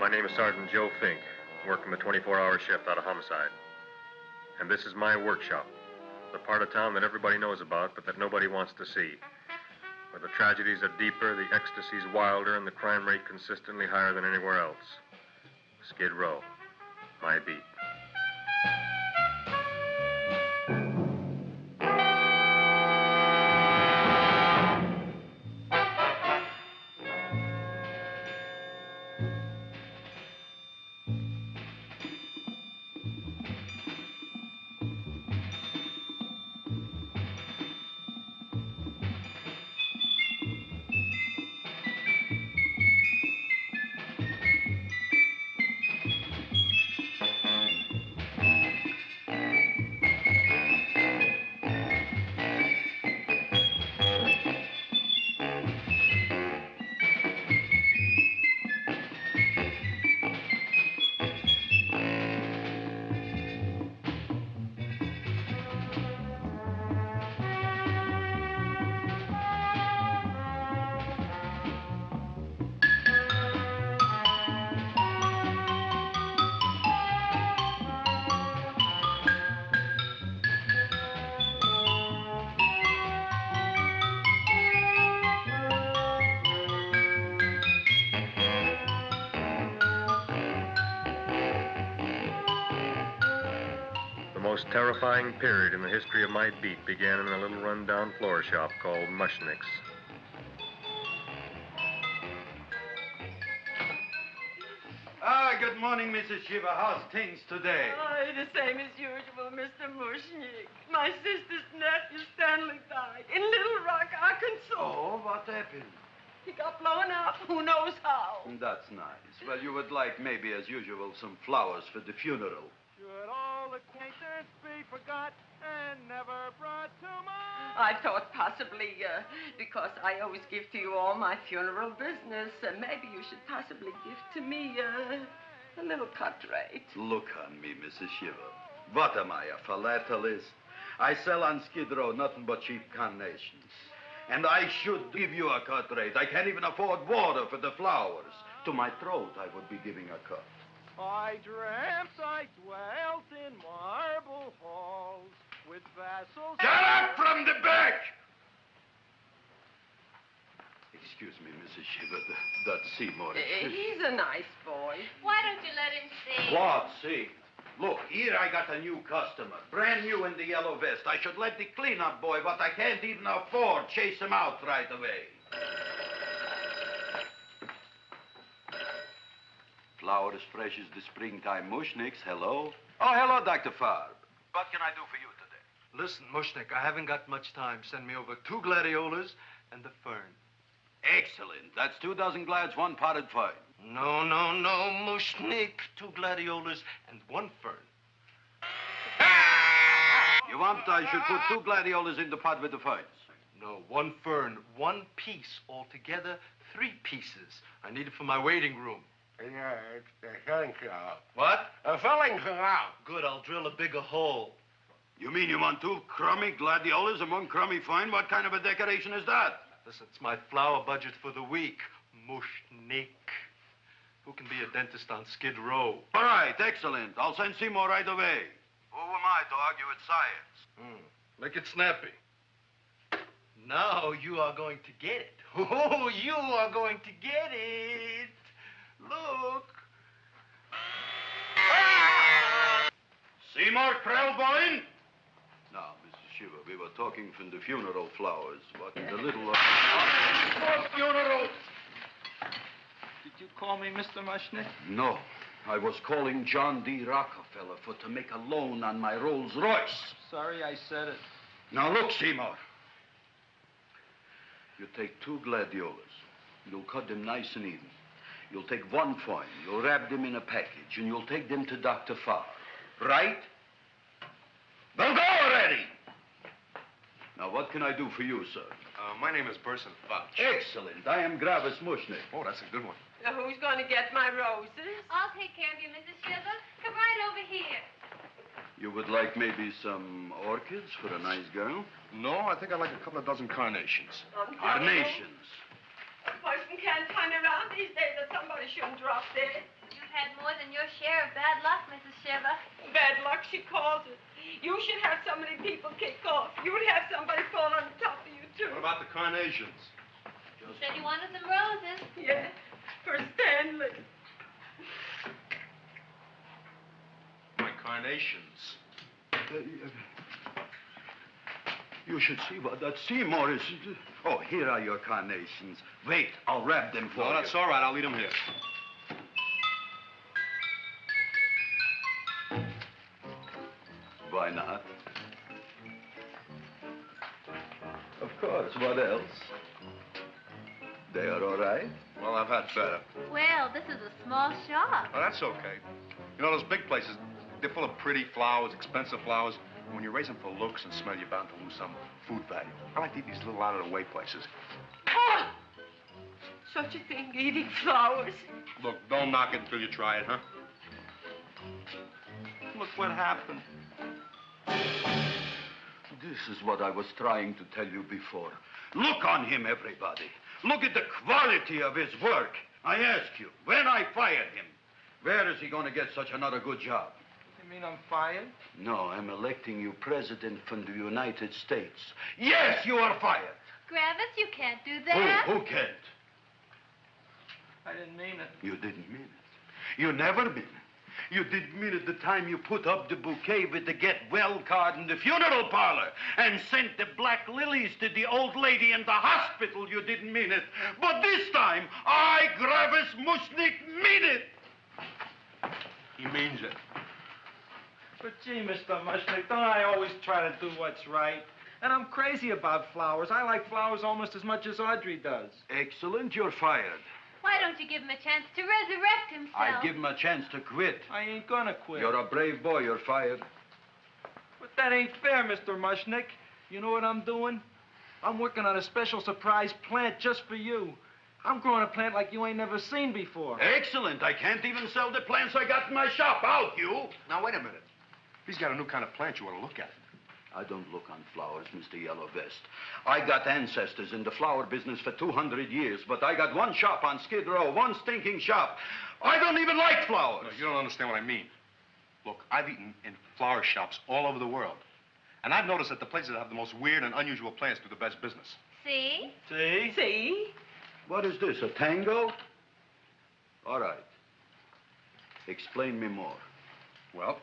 My name is Sergeant Joe Fink, working the 24-hour shift out of homicide. And this is my workshop, the part of town that everybody knows about, but that nobody wants to see. Where the tragedies are deeper, the ecstasy's wilder, and the crime rate consistently higher than anywhere else. Skid Row, my beat. The most terrifying period in the history of my beat began in a little run-down floor shop called Mushnick's. Good morning, Mrs. Shiva. How's things today? Oh, the same as usual, Mr. Mushnick. My sister's nephew, Stanley, died in Little Rock, Arkansas. Oh, what happened? He got blown up. Who knows how? That's nice. Well, you would like, maybe as usual, some flowers for the funeral. Should all acquaintance be forgot and never brought to mind? I thought possibly, because I always give to you all my funeral business, maybe you should possibly give to me a little cut rate. Look on me, Mrs. Shiva. What am I, a philatelist? I sell on Skid Row nothing but cheap carnations. And I should give you a cut rate. I can't even afford water for the flowers. To my throat, I would be giving a cut. I dreamt I dwelt in marble halls with vassals... Get up from the back! Excuse me, Mrs. Shiva, that's Seymour. He's a nice boy. Why don't you let him see? What, see? Look, here I got a new customer, brand new in the yellow vest. I should let the cleanup boy, but I can't even afford, chase him out right away. Flower as fresh as the springtime Mushnicks. Hello? Oh, hello, Dr. Farb. What can I do for you today? Listen, Mushnick, I haven't got much time. Send me over 2 gladiolas and the fern. Excellent. That's 2 dozen glads, 1 potted fern. No, Mushnick. 2 gladiolas and 1 fern. You want I should put 2 gladiolas in the pot with the ferns? No, 1 fern, 1 piece. Altogether, 3 pieces. I need it for my waiting room. Yeah, it's the filling canal. What? A filling canal. Good, I'll drill a bigger hole. You mean you want 2 crummy gladiolas and 1 crummy fern? What kind of a decoration is that? Listen, it's my flower budget for the week. Mushnick. Who can be a dentist on Skid Row? All right, excellent. I'll send Seymour right away. Who am I to argue with science? Make it snappy. Now you are going to get it. Oh, you are going to get it. Look. Seymour Krellboyne? Now, Mrs. Shiva, we were talking from the funeral flowers. What in the little... funeral! Did you call me Mr. Mushnick? No. I was calling John D. Rockefeller to make a loan on my Rolls Royce. Sorry I said it. Now, look, Seymour. You take 2 gladiolas. You'll cut them nice and even. You'll take 1 fern. You'll wrap them in a package, and you'll take them to Dr. Farr. Right? Well, go already! Now, what can I do for you, sir? My name is Burson Fouch. Excellent. I am Gravis Mushnick. Oh, that's a good one. Who's going to get my roses? I'll take care of you, Mrs. Shiva. Come right over here. You would like maybe some orchids for a nice girl? No, I think I'd like a couple of dozen carnations. Carnations. A person can't turn around these days that somebody shouldn't drop dead. You had more than your share of bad luck, Mrs. Shiver. Bad luck, she calls it. You should have so many people kick off. You would have somebody fall on top of you, too. What about the carnations? You said you wanted some roses. Yeah, for Stanley. My carnations. You should see what that Seymour is. Oh, here are your carnations. Wait, I'll wrap them for you. No, that's all right. I'll leave them here. Why not? Of course. What else? They are all right? Well, I've had better. Well, this is a small shop. Oh, that's okay. You know, those big places, they're full of pretty flowers, expensive flowers. When you raise them for looks and smell, you're bound to lose some food value. I like to eat these little out-of-the-way places. Oh! Such a thing, eating flowers. Look, don't knock it until you try it, huh? Look what happened. This is what I was trying to tell you before. Look on him, everybody. Look at the quality of his work. I ask you, when I fired him, where is he going to get such another good job? You mean I'm fired? No, I'm electing you president from the United States. Yes, you are fired. Gravis, you can't do that. Who can't? I didn't mean it. You didn't mean it. You never mean it. You didn't mean it the time you put up the bouquet with the get well card in the funeral parlor and sent the black lilies to the old lady in the hospital. You didn't mean it. But this time, I, Gravis Mushnik, mean it. He means it. But gee, Mr. Mushnick, don't I always try to do what's right? And I'm crazy about flowers. I like flowers almost as much as Audrey does. Excellent, you're fired. Why don't you give him a chance to resurrect himself? I'd give him a chance to quit. I ain't gonna quit. You're a brave boy, you're fired. But that ain't fair, Mr. Mushnick. You know what I'm doing? I'm working on a special surprise plant just for you. I'm growing a plant like you ain't never seen before. Excellent. I can't even sell the plants I got in my shop. Out, you. Now, wait a minute. He's got a new kind of plant you ought to look at. I don't look on flowers, Mr. Yellow Vest. I got ancestors in the flower business for 200 years, but I got one shop on Skid Row, one stinking shop. I don't even like flowers. No, you don't understand what I mean. Look, I've eaten in flower shops all over the world. And I've noticed that the places that have the most weird and unusual plants do the best business. See? See? See? What is this, a tango? All right. Explain me more. Well,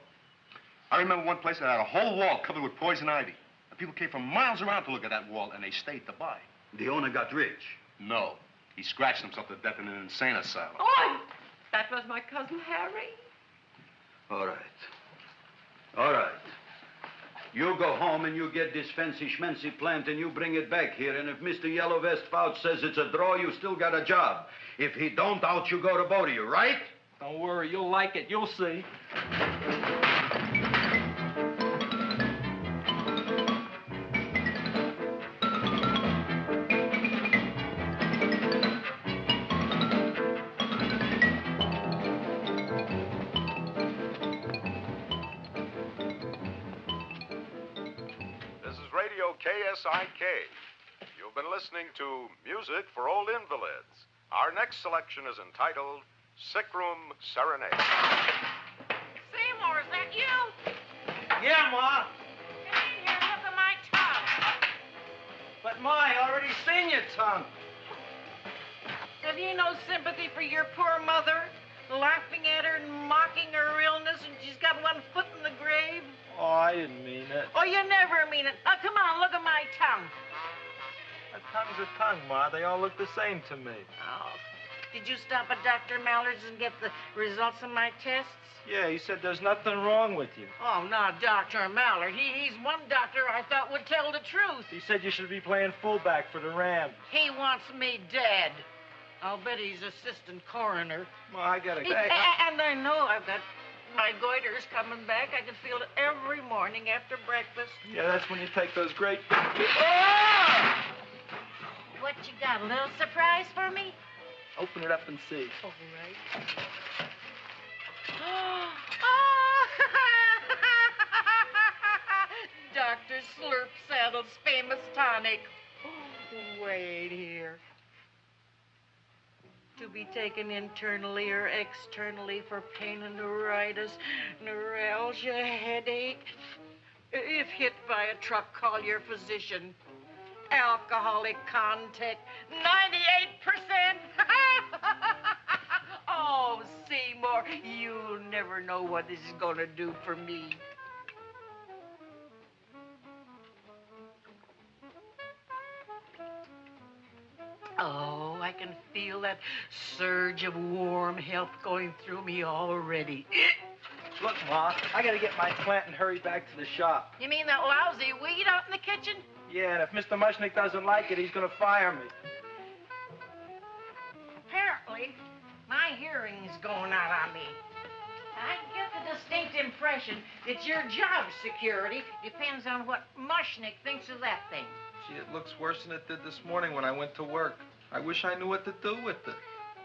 I remember one place that had a whole wall covered with poison ivy. And people came from miles around to look at that wall, and they stayed to buy. The owner got rich. No. He scratched himself to death in an insane asylum. Oh, that was my cousin Harry. All right. All right. You go home and you get this fancy schmancy plant and you bring it back here. And if Mr. Yellow Vest Fouch says it's a draw, you still got a job. If he don't, out you go to both of you, right? Don't worry, you'll like it. You'll see. KSIK. You've been listening to Music for Old Invalids. Our next selection is entitled Sick Room Serenade. Seymour, is that you? Yeah, Ma. Come in here and look at my tongue. But, Ma, I already seen your tongue. Have you no sympathy for your poor mother? Laughing at her and mocking her illness, and she's got one foot in the grave? Oh, I didn't mean it. Oh, you never mean it. Oh, come on, look at my tongue. A tongue's a tongue, Ma. They all look the same to me. Oh, did you stop at Dr. Mallard's and get the results of my tests? Yeah, he said there's nothing wrong with you. Oh, not Dr. Mallard. He's one doctor I thought would tell the truth. He said you should be playing fullback for the Rams. He wants me dead. I'll bet he's assistant coroner. Ma, I gotta go. And I know I've got my goiter's coming back. I can feel it every morning after breakfast. Yeah, that's when you take those great... What you got, a little surprise for me? Open it up and see. All right. Dr. Slurp Saddle's famous tonic. Wait here. to be taken internally or externally for pain and neuritis, neuralgia, headache. If hit by a truck, call your physician. Alcoholic contact, 98%. Oh, Seymour, you'll never know what this is going to do for me. Oh, I can feel that surge of warm health going through me already. Look, Ma, I gotta get my plant and hurry back to the shop. You mean that lousy weed out in the kitchen? Yeah, and if Mr. Mushnick doesn't like it, he's gonna fire me. Apparently, my hearing's going out on me. I get the distinct impression that your job security depends on what Mushnick thinks of that thing. Gee, it looks worse than it did this morning when I went to work. I wish I knew what to do with it.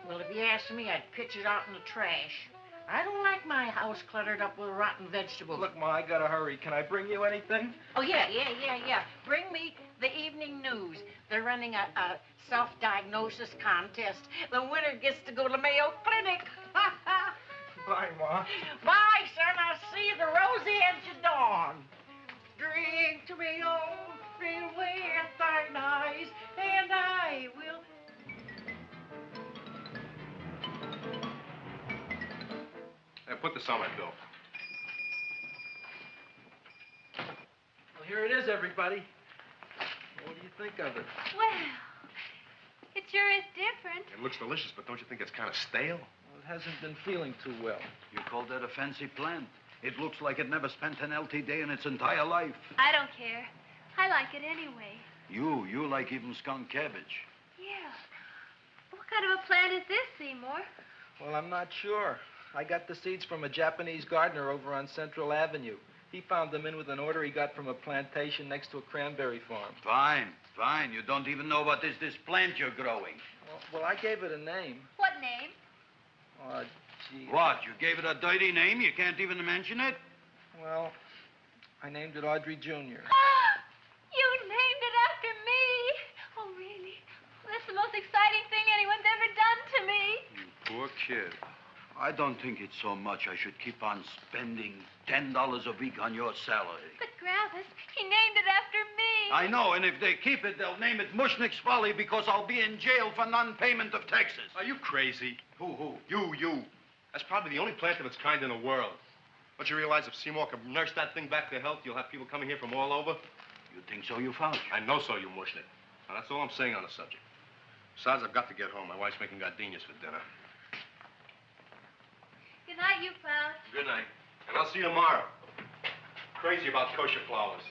Well, if you asked me, I'd pitch it out in the trash. I don't like my house cluttered up with rotten vegetables. Look, Ma, I gotta hurry. Can I bring you anything? Oh, yeah. Bring me the evening news. They're running a self-diagnosis contest. The winner gets to go to Mayo Clinic. Bye, Ma. Bye, son. I'll see you the rosy edge of dawn. Drink to me, oh, fade away at thine eyes, and I will... Hey, put this on my bill. Well, here it is, everybody. What do you think of it? Well, it sure is different. It looks delicious, but don't you think it's kind of stale? Well, it hasn't been feeling too well. You call that a fancy plant? It looks like it never spent an LT day in its entire life. I don't care. I like it anyway. You like even skunk cabbage. Yeah. What kind of a plant is this, Seymour? Well, I'm not sure. I got the seeds from a Japanese gardener over on Central Avenue. He found them in with an order he got from a plantation next to a cranberry farm. Fine. You don't even know what is this plant you're growing. Well, I gave it a name. What name? Oh, gee. What, you gave it a dirty name? You can't even mention it? Well, I named it Audrey Jr. You named it after me. Oh, really? Well, that's the most exciting thing anyone's ever done to me. You poor kid. I don't think it's so much I should keep on spending $10 a week on your salary. But, Gravis, he named it after me. I know, and if they keep it, they'll name it Mushnick's Folly because I'll be in jail for non-payment of taxes. Are you crazy? Who? You. That's probably the only plant of its kind in the world. Don't you realize if Seymour can nurse that thing back to health, you'll have people coming here from all over? You think so, you found? I know so, you Mushnick. Now, that's all I'm saying on the subject. Besides, I've got to get home. My wife's making gardenias for dinner. Good night, you pal. Good night. And I'll see you tomorrow. Crazy about kosher flowers.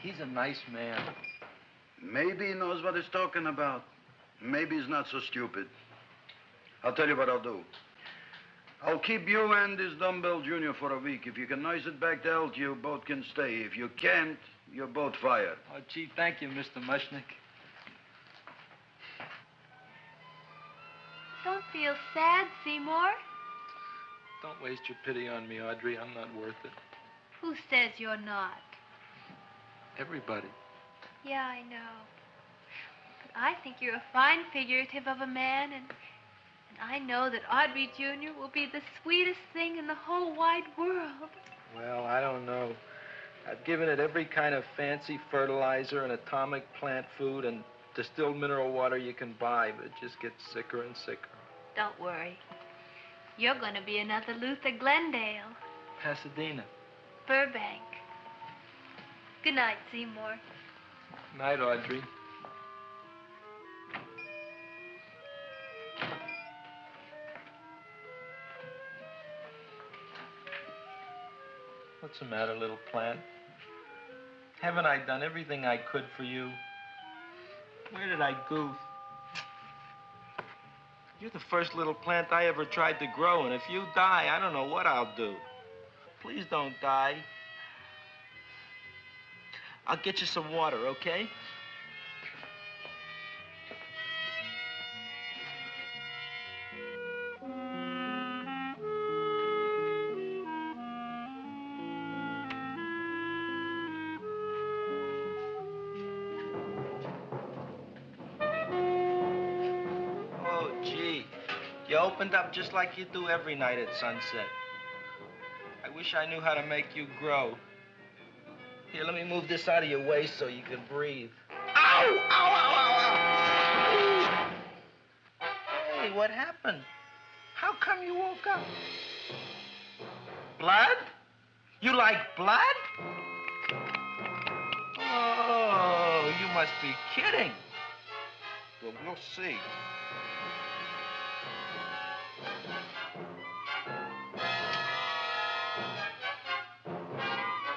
He's a nice man. Maybe he knows what he's talking about. Maybe he's not so stupid. I'll tell you what I'll do. I'll keep you and this dumbbell junior for a week. If you can nurse it back to health, you both can stay. If you can't, you're both fired. Oh, gee, thank you, Mr. Mushnick. Don't feel sad, Seymour. Don't waste your pity on me, Audrey. I'm not worth it. Who says you're not? Everybody. Yeah, I know. But I think you're a fine figurative of a man, and I know that Audrey Jr. will be the sweetest thing in the whole wide world. Well, I don't know. I've given it every kind of fancy fertilizer and atomic plant food and distilled mineral water you can buy, but it just gets sicker and sicker. Don't worry. You're going to be another Luther Glendale. Pasadena. Burbank. Good night, Seymour. Night, Audrey. What's the matter, little plant? Haven't I done everything I could for you? Where did I goof? You're the first little plant I ever tried to grow, and if you die, I don't know what I'll do. Please don't die. I'll get you some water, okay? You opened up just like you do every night at sunset. I wish I knew how to make you grow. Here, let me move this out of your way so you can breathe. Ow! Ow, ow, ow, ow! Hey, what happened? How come you woke up? Blood? You like blood? Oh, you must be kidding. Well, we'll see.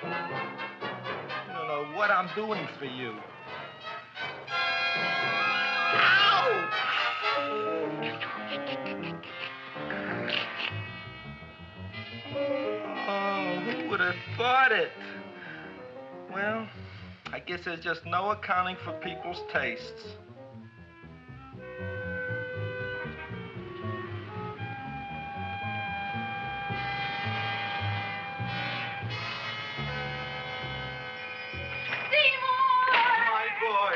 You don't know what I'm doing for you. Ow! Oh, who would have thought it? Well, I guess there's just no accounting for people's tastes. My boy.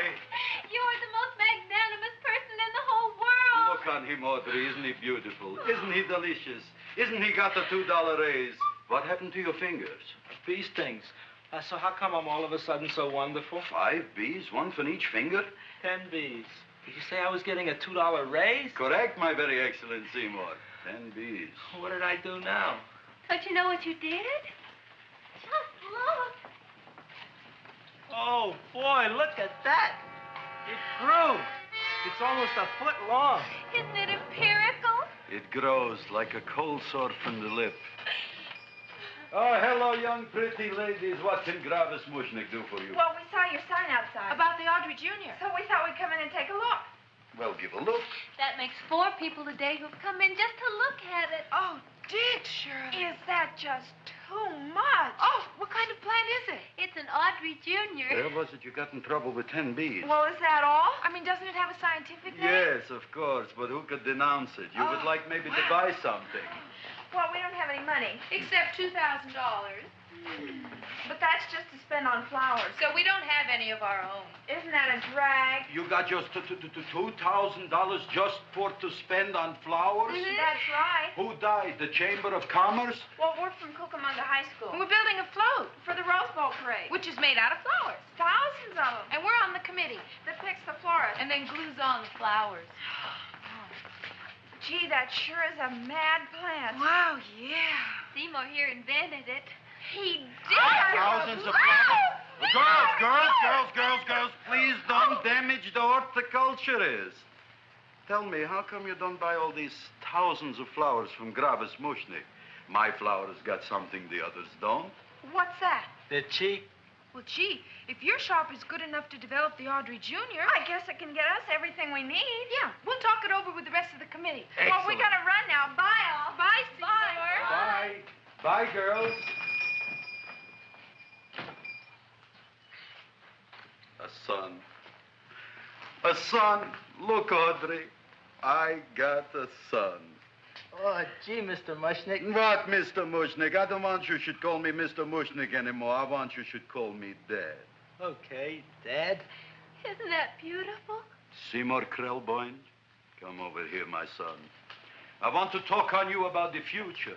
You're the most magnanimous person in the whole world. Look on him, Audrey. Isn't he beautiful? Isn't he delicious? Isn't he got the $2 raise? What happened to your fingers? Bee stings. So how come I'm all of a sudden so wonderful? 5 bees, one for each finger? 10 bees. Did you say I was getting a $2 raise? Correct, my very excellent Seymour. 10 bees. What did I do now? Don't you know what you did? Just look. Oh, boy, look at that. It grew. It's almost a foot long. Isn't it empirical? It grows like a cold sore from the lip. Oh, hello, young pretty ladies. What can Gravis Mushnick do for you? Well, we saw your sign outside. About the Audrey Jr. So we thought we'd come in and take a look. Well, give a look. That makes 4 people today who've come in just to look at it. Oh, Dick, Shirley. Is that just too much? Oh, what kind of plant is it? It's an Audrey Jr. Where was it you got in trouble with 10 bees? Well, is that all? I mean, doesn't it have a scientific name? Yes, of course, but who could denounce it? You would like maybe to buy something. Well, we don't have any money. Except $2,000. But that's just to spend on flowers. So we don't have any of our own. Isn't that a drag? You got just $2,000 just for to spend on flowers? That's right. Who died? The Chamber of Commerce? Well, we're from Cucamonga High School. We're building a float, For the Rose Bowl parade. which is made out of flowers. Thousands of them. And we're on the committee That picks the florist. and then glues on the flowers. Gee, that sure is a mad plant. Wow, yeah. Seymour here invented it. He did. Thousands of flowers. Girls, please don't damage the horticulturist. Tell me, how come you don't buy all these thousands of flowers from Gravis Mushnick? My flowers got something the others don't. What's that? They're cheap. Well, gee, if your shop is good enough to develop the Audrey Jr., I guess it can get us everything we need. Yeah, we'll talk it over with the rest of the committee. Well, we gotta run now. Bye, all. Bye, Seymour. Bye. Bye, girls. A son. A son. Look, Audrey. I got a son. Oh, gee, Mr. Mushnick. What, Mr. Mushnick? I don't want you should call me Mr. Mushnick anymore. I want you should call me Dad. Okay, Dad. Isn't that beautiful? Seymour Krelboyne, come over here, my son. I want to talk on you about the future.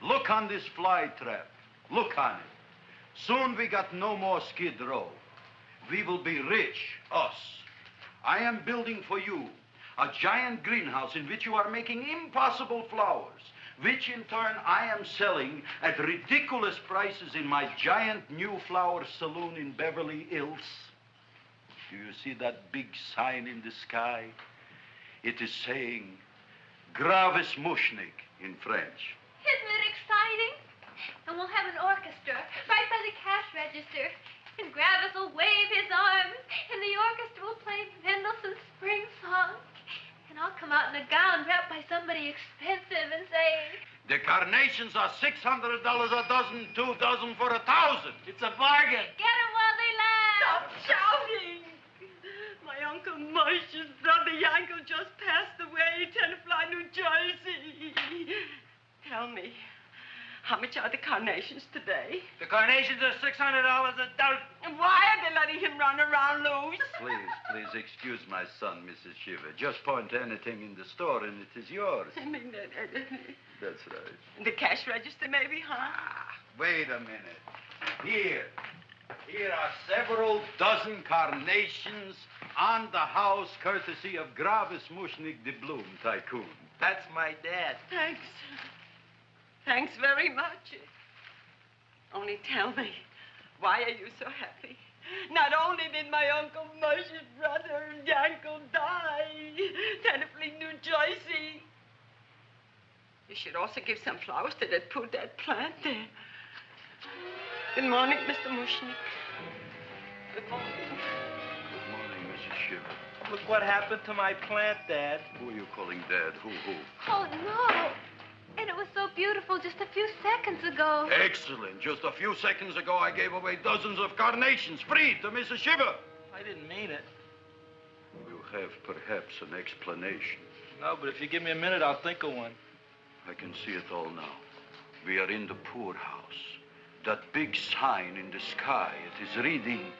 Look on this fly trap. Look on it. Soon we got no more Skid Row. We will be rich, us. I am building for you a giant greenhouse in which you are making impossible flowers, which in turn I am selling at ridiculous prices in my giant new flower saloon in Beverly Hills. Do you see that big sign in the sky? It is saying, Gravis Mushnick in French. Isn't it exciting? And we'll have an orchestra right by the cash register. And Gravis will wave his arms, and the orchestra will play Mendelssohn's Spring Song. And I'll come out in a gown wrapped by somebody expensive and say, The carnations are $600 a dozen, 2 dozen for 1,000. It's a bargain. get 'em while they last. Stop shouting! My Uncle Mush's brother Yankel just passed away, Tenafly, New Jersey. Tell me, how much are the carnations today? The carnations are $600 a dozen. And why are they letting him run around loose? Please, Please excuse my son, Mrs. Shiver. Just point to anything in the store and it is yours. I mean, That's right. the cash register, maybe, huh? Ah, wait a minute. Here are several dozen carnations on the house, courtesy of Gravis Mushnik de Bloom, tycoon. That's my dad. Thanks. Thanks very much. Only tell me, why are you so happy? Not only did my Uncle Mush's brother, Yankel, die, Tenafly, New Jersey. You should also give some flowers to that poor dead plant there. Good morning, Mr. Mushnik. Good morning. Good morning, Mrs. Shiver. Look what happened to my plant, Dad. Who are you calling Dad? Who? Oh, no. And it was so beautiful just a few seconds ago. Excellent. Just a few seconds ago, I gave away dozens of carnations free to Mrs. Shiver. I didn't mean it. You have perhaps an explanation. No, but if you give me a minute, I'll think of one. I can see it all now. We are in the poorhouse. That big sign in the sky, it is reading,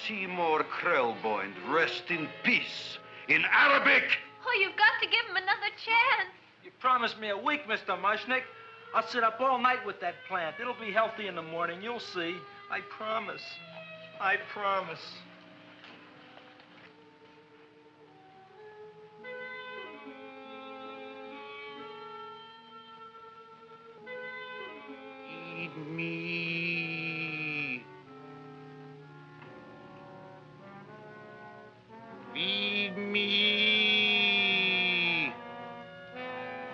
Seymour Krelboyne, rest in peace, in Arabic. Oh, you've got to give him another chance. You promised me a week, Mr. Mushnik. I'll sit up all night with that plant. It'll be healthy in the morning. You'll see. I promise. I promise. Feed me. Feed me.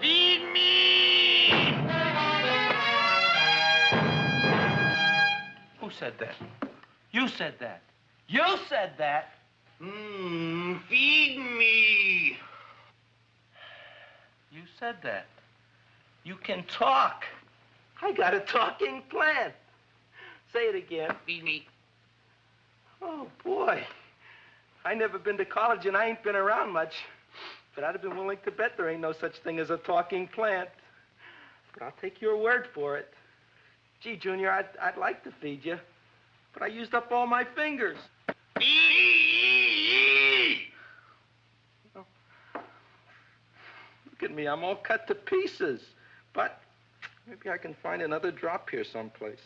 Feed me. Who said that? You said that. You said that. Feed me. You said that. You can talk. I got a talking plant. Say it again. Feed me. Oh, boy. I never been to college and I ain't been around much. But I'd have been willing to bet there ain't no such thing as a talking plant. But I'll take your word for it. Gee, Junior, I'd like to feed you. But I used up all my fingers. Oh. Look at me, I'm all cut to pieces. But maybe I can find another drop here someplace.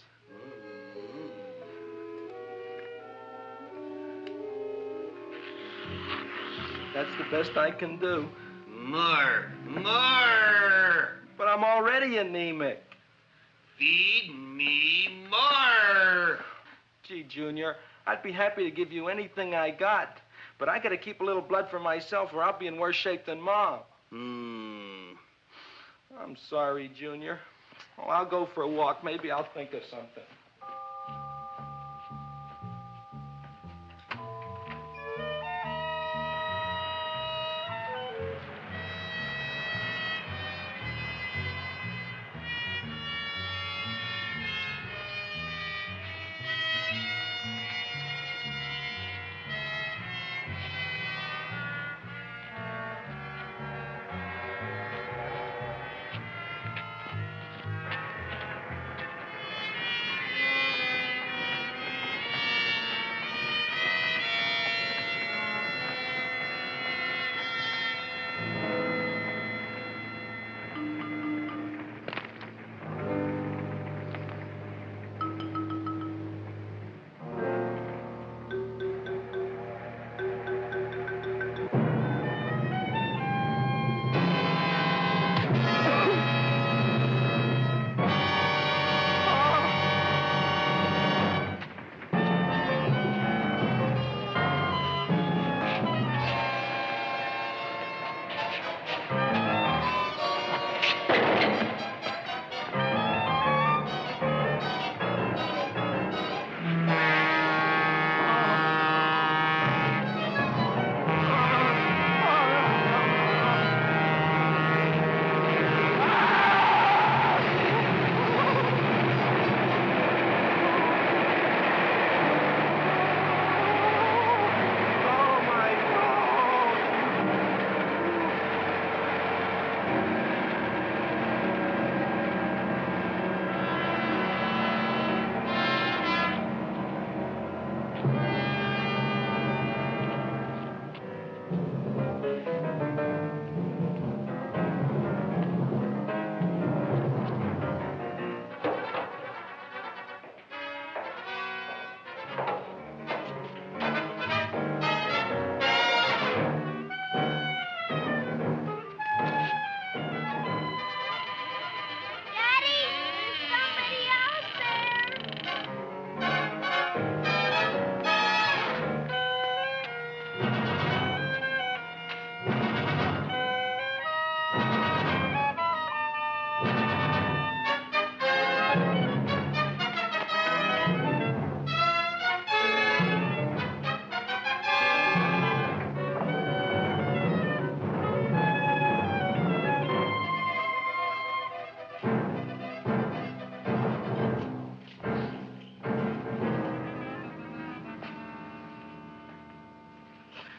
That's the best I can do. More. But I'm already anemic. Feed me more. Gee, Junior, I'd be happy to give you anything I got. But I gotta keep a little blood for myself or I'll be in worse shape than Mom. I'm sorry, Junior. Oh, I'll go for a walk. Maybe I'll think of something.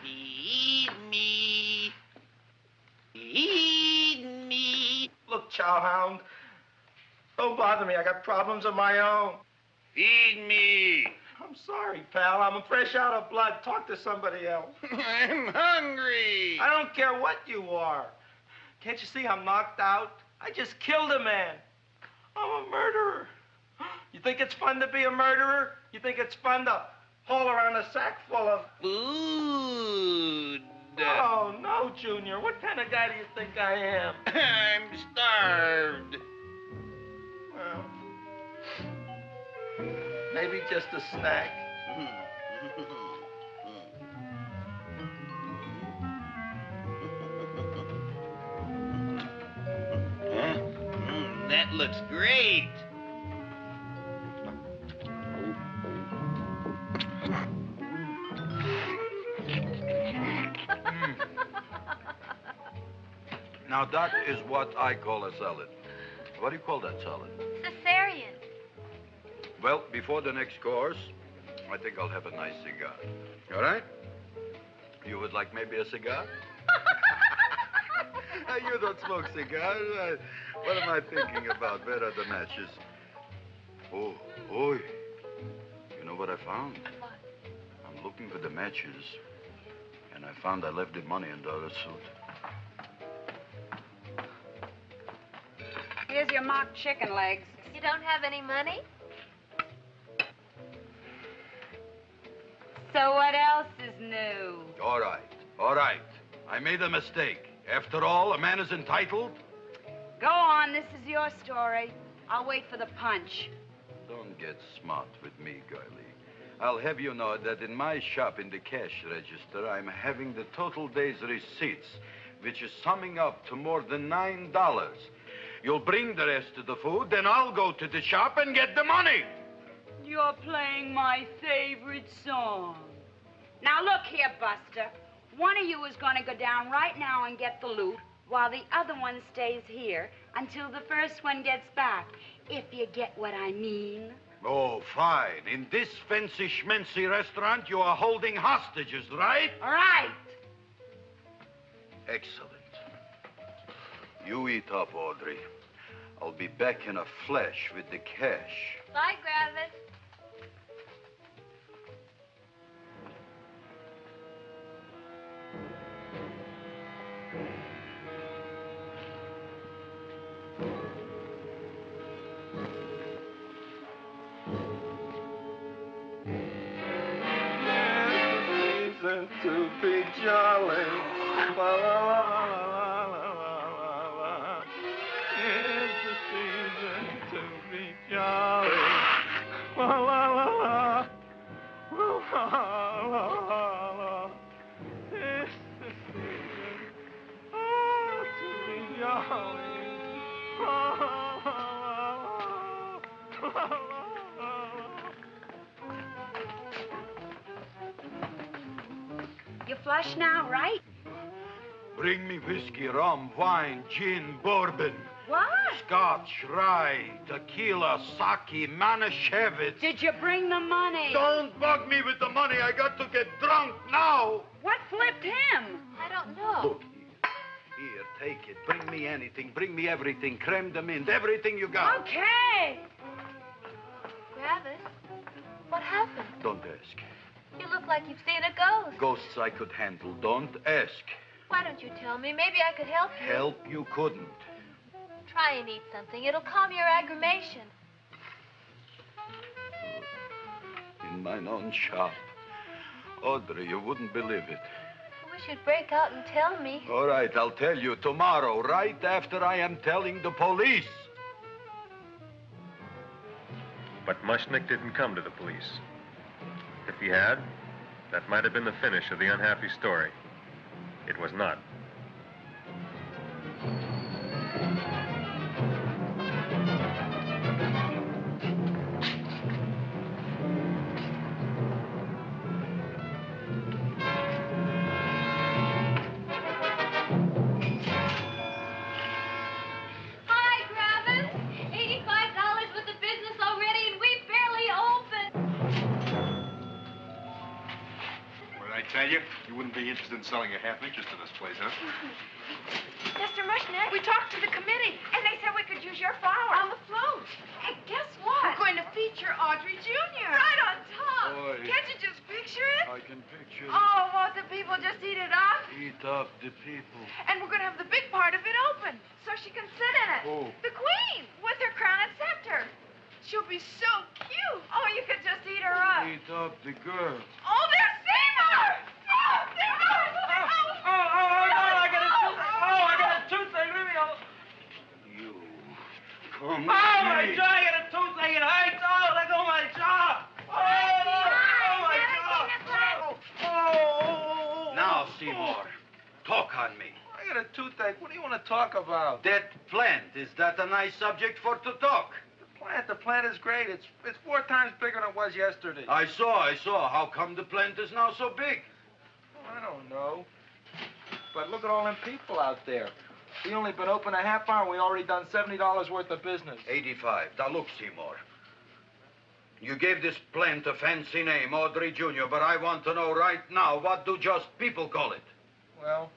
Feed me. Feed me. Look, Chowhound, don't bother me. I got problems of my own. Feed me. I'm sorry, pal. I'm fresh out of blood. Talk to somebody else. I'm hungry. I don't care what you are. Can't you see I'm knocked out? I just killed a man. I'm a murderer. You think it's fun to be a murderer? You think it's fun to haul around a sack full of Food. Oh, no, Junior. What kind of guy do you think I am? I'm starved. Well, maybe just a snack. Huh? That looks great. Now, that is what I call a salad. What do you call that salad? Cesarean. Well, before the next course, I think I'll have a nice cigar. All right? You would like maybe a cigar? You don't smoke cigars. What am I thinking about? Where are the matches? Oh, oi. You know what I found? What? I'm looking for the matches, and I found I left the money in the other suit. Here's your mock chicken legs. You don't have any money? So what else is new? All right, all right. I made a mistake. After all, a man is entitled. Go on, this is your story. I'll wait for the punch. Don't get smart with me, girlie. I'll have you know that in my shop in the cash register, I'm having the total day's receipts, which is summing up to more than $9. You'll bring the rest of the food, then I'll go to the shop and get the money. You're playing my favorite song. Now look here, Buster. One of you is going to go down right now and get the loot, while the other one stays here until the first one gets back, if you get what I mean. Oh, fine. In this fancy schmancy restaurant, you are holding hostages, right? All right. Excellent. You eat up, Audrey. I'll be back in a flash with the cash. Bye, Gravis. Season to be jolly. La, la, la, la, la, la, la. It's the season to be jolly. La, la, la, la. La, la, la, la. It's the season to be jolly. La, la, la, la, la, la. You flush now, right? Bring me whiskey, rum, wine, gin, bourbon. What? Scotch, rye, tequila, sake, Manischewitz. Did you bring the money? Don't bug me with the money. I got to get drunk now. What flipped him? I don't know. Look, here, take it. Bring me anything. Bring me everything. Creme de mint, everything you got. Okay. Gravis, what happened? Don't ask. You look like you've seen a ghost. Ghosts I could handle. Don't ask. Why don't you tell me? Maybe I could help you. Help you couldn't. Try and eat something. It'll calm your aggravation. In mine own shop. Audrey, you wouldn't believe it. I wish you'd break out and tell me. All right, I'll tell you tomorrow, right after I am telling the police. But Mushnick didn't come to the police. If he had, that might have been the finish of the unhappy story. It was not. Hi, Gravis. $85 worth of business already, and we barely opened. Well, I tell you, you wouldn't be interested in selling a half interest in this place, huh? Mr. Mushnick, we talked to the committee, and they said we could use your flower. On the float. Hey, guess what? We're going to feature Audrey Jr. Right on top. Boy. Can't you just picture it? I can picture Oh, won't the people just eat it up? Eat up the people. And we're going to have the big part of it open, so she can sit in it. Who? The queen, with her crown and scepter. She'll be so cute. Oh, you could just eat her up. Eat up the girl. Oh, there's Seymour! Oh, Seymour! I got a toothache. Leave me alone. You. Come Oh, my jaw! I got a toothache. It hurts. Oh, let go of my jaw. Oh, my jaw. Now, Seymour, talk on me. I got a toothache. What do you want to talk about? That plant, is that a nice subject for to talk? The plant is great. It's 4 times bigger than it was yesterday. I saw. How come the plant is now so big? I don't know. But look at all them people out there. We only been open a half hour. We already done $70 worth of business. 85. Now, look, Seymour. You gave this plant a fancy name, Audrey Jr., but I want to know right now, what do just people call it? Well,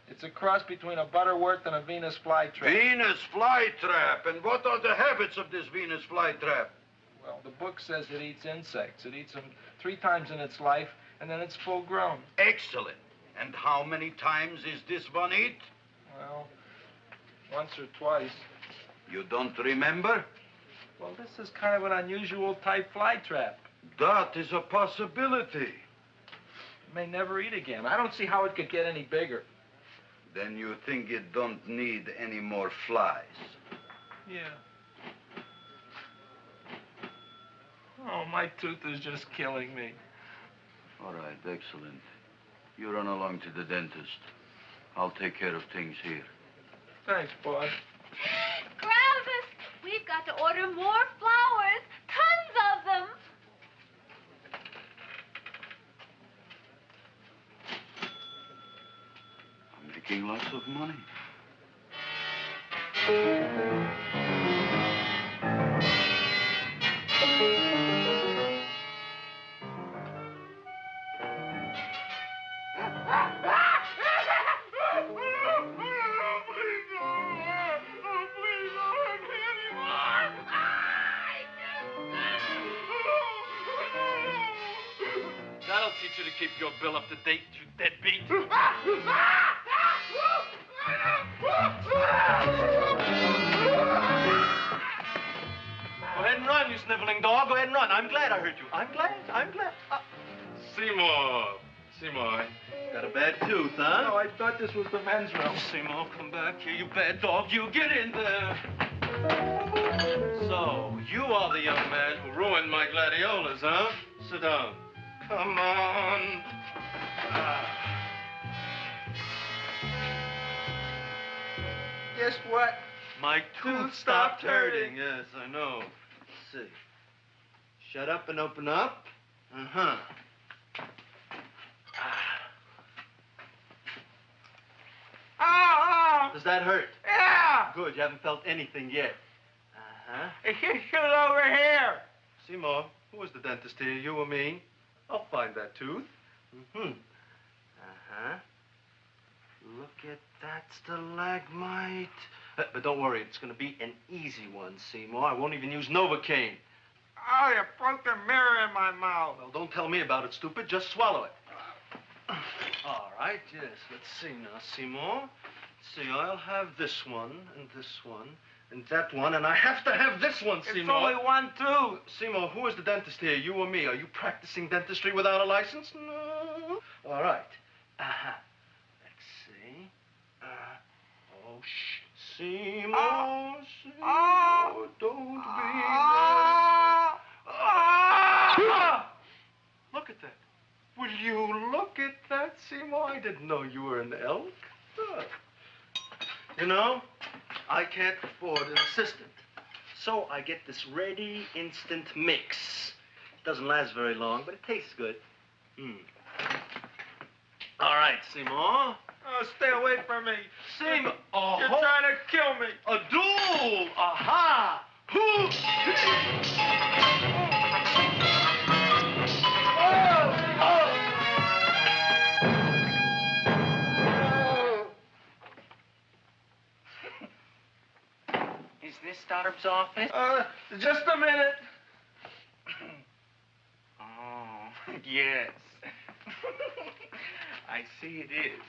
it's a cross between a Butterworth and a Venus flytrap. Venus flytrap. And what are the habits of this Venus flytrap? Well, the book says it eats insects. It eats them 3 times in its life, and then it's full grown. Excellent. And how many times is this one eat? Well, once or twice. You don't remember? Well, this is kind of an unusual type flytrap. That is a possibility. It may never eat again. I don't see how it could get any bigger. Then you think it don't need any more flies? Yeah. Oh, my tooth is just killing me. All right, excellent. You run along to the dentist. I'll take care of things here. Thanks, boy. Gravis, we've got to order more flowers. Tons of them. I'm making lots of money. That'll teach you to keep your bill up to date, you deadbeat. Go ahead and run, you sniveling dog. Go ahead and run. I'm glad I heard you. I'm glad. Seymour, Got a bad tooth, huh? No, I thought this was the men's room. Seymour, come back here, you bad dog. You get in there. So, you are the young man who ruined my gladiolas, huh? Sit down. Come on. Guess what? My tooth stopped hurting. Yes, I know. Let's see. Shut up and open up. Uh-huh. Does that hurt? Yeah! Good, you haven't felt anything yet. Uh-huh. Get over here. Seymour, who was the dentist here, you or me? I'll find that tooth. Mm-hmm. Uh-huh. Look at that stalagmite. But don't worry, it's going to be an easy one, Seymour. I won't even use Novocaine. Oh, you broke the mirror in my mouth. Well, don't tell me about it, stupid. Just swallow it. All right, yes. Let's see now, Seymour. See, I'll have this one, and that one, and I have to have this one, Seymour. It's only one tooth. Seymour, who is the dentist here, you or me? Are you practicing dentistry without a license? No. All right. Uh-huh. Let's see. Oh, shh. Seymour, Seymour, don't be mad. Look at that. Will you look at that, Seymour? I didn't know you were an elk. You know, I can't afford an assistant. So I get this ready instant mix. It doesn't last very long, but it tastes good. All right, Seymour. Oh, stay away from me. Seymour. You're trying to kill me. A duel. Aha. Farb's office? Just a minute. Oh, yes. I see it is.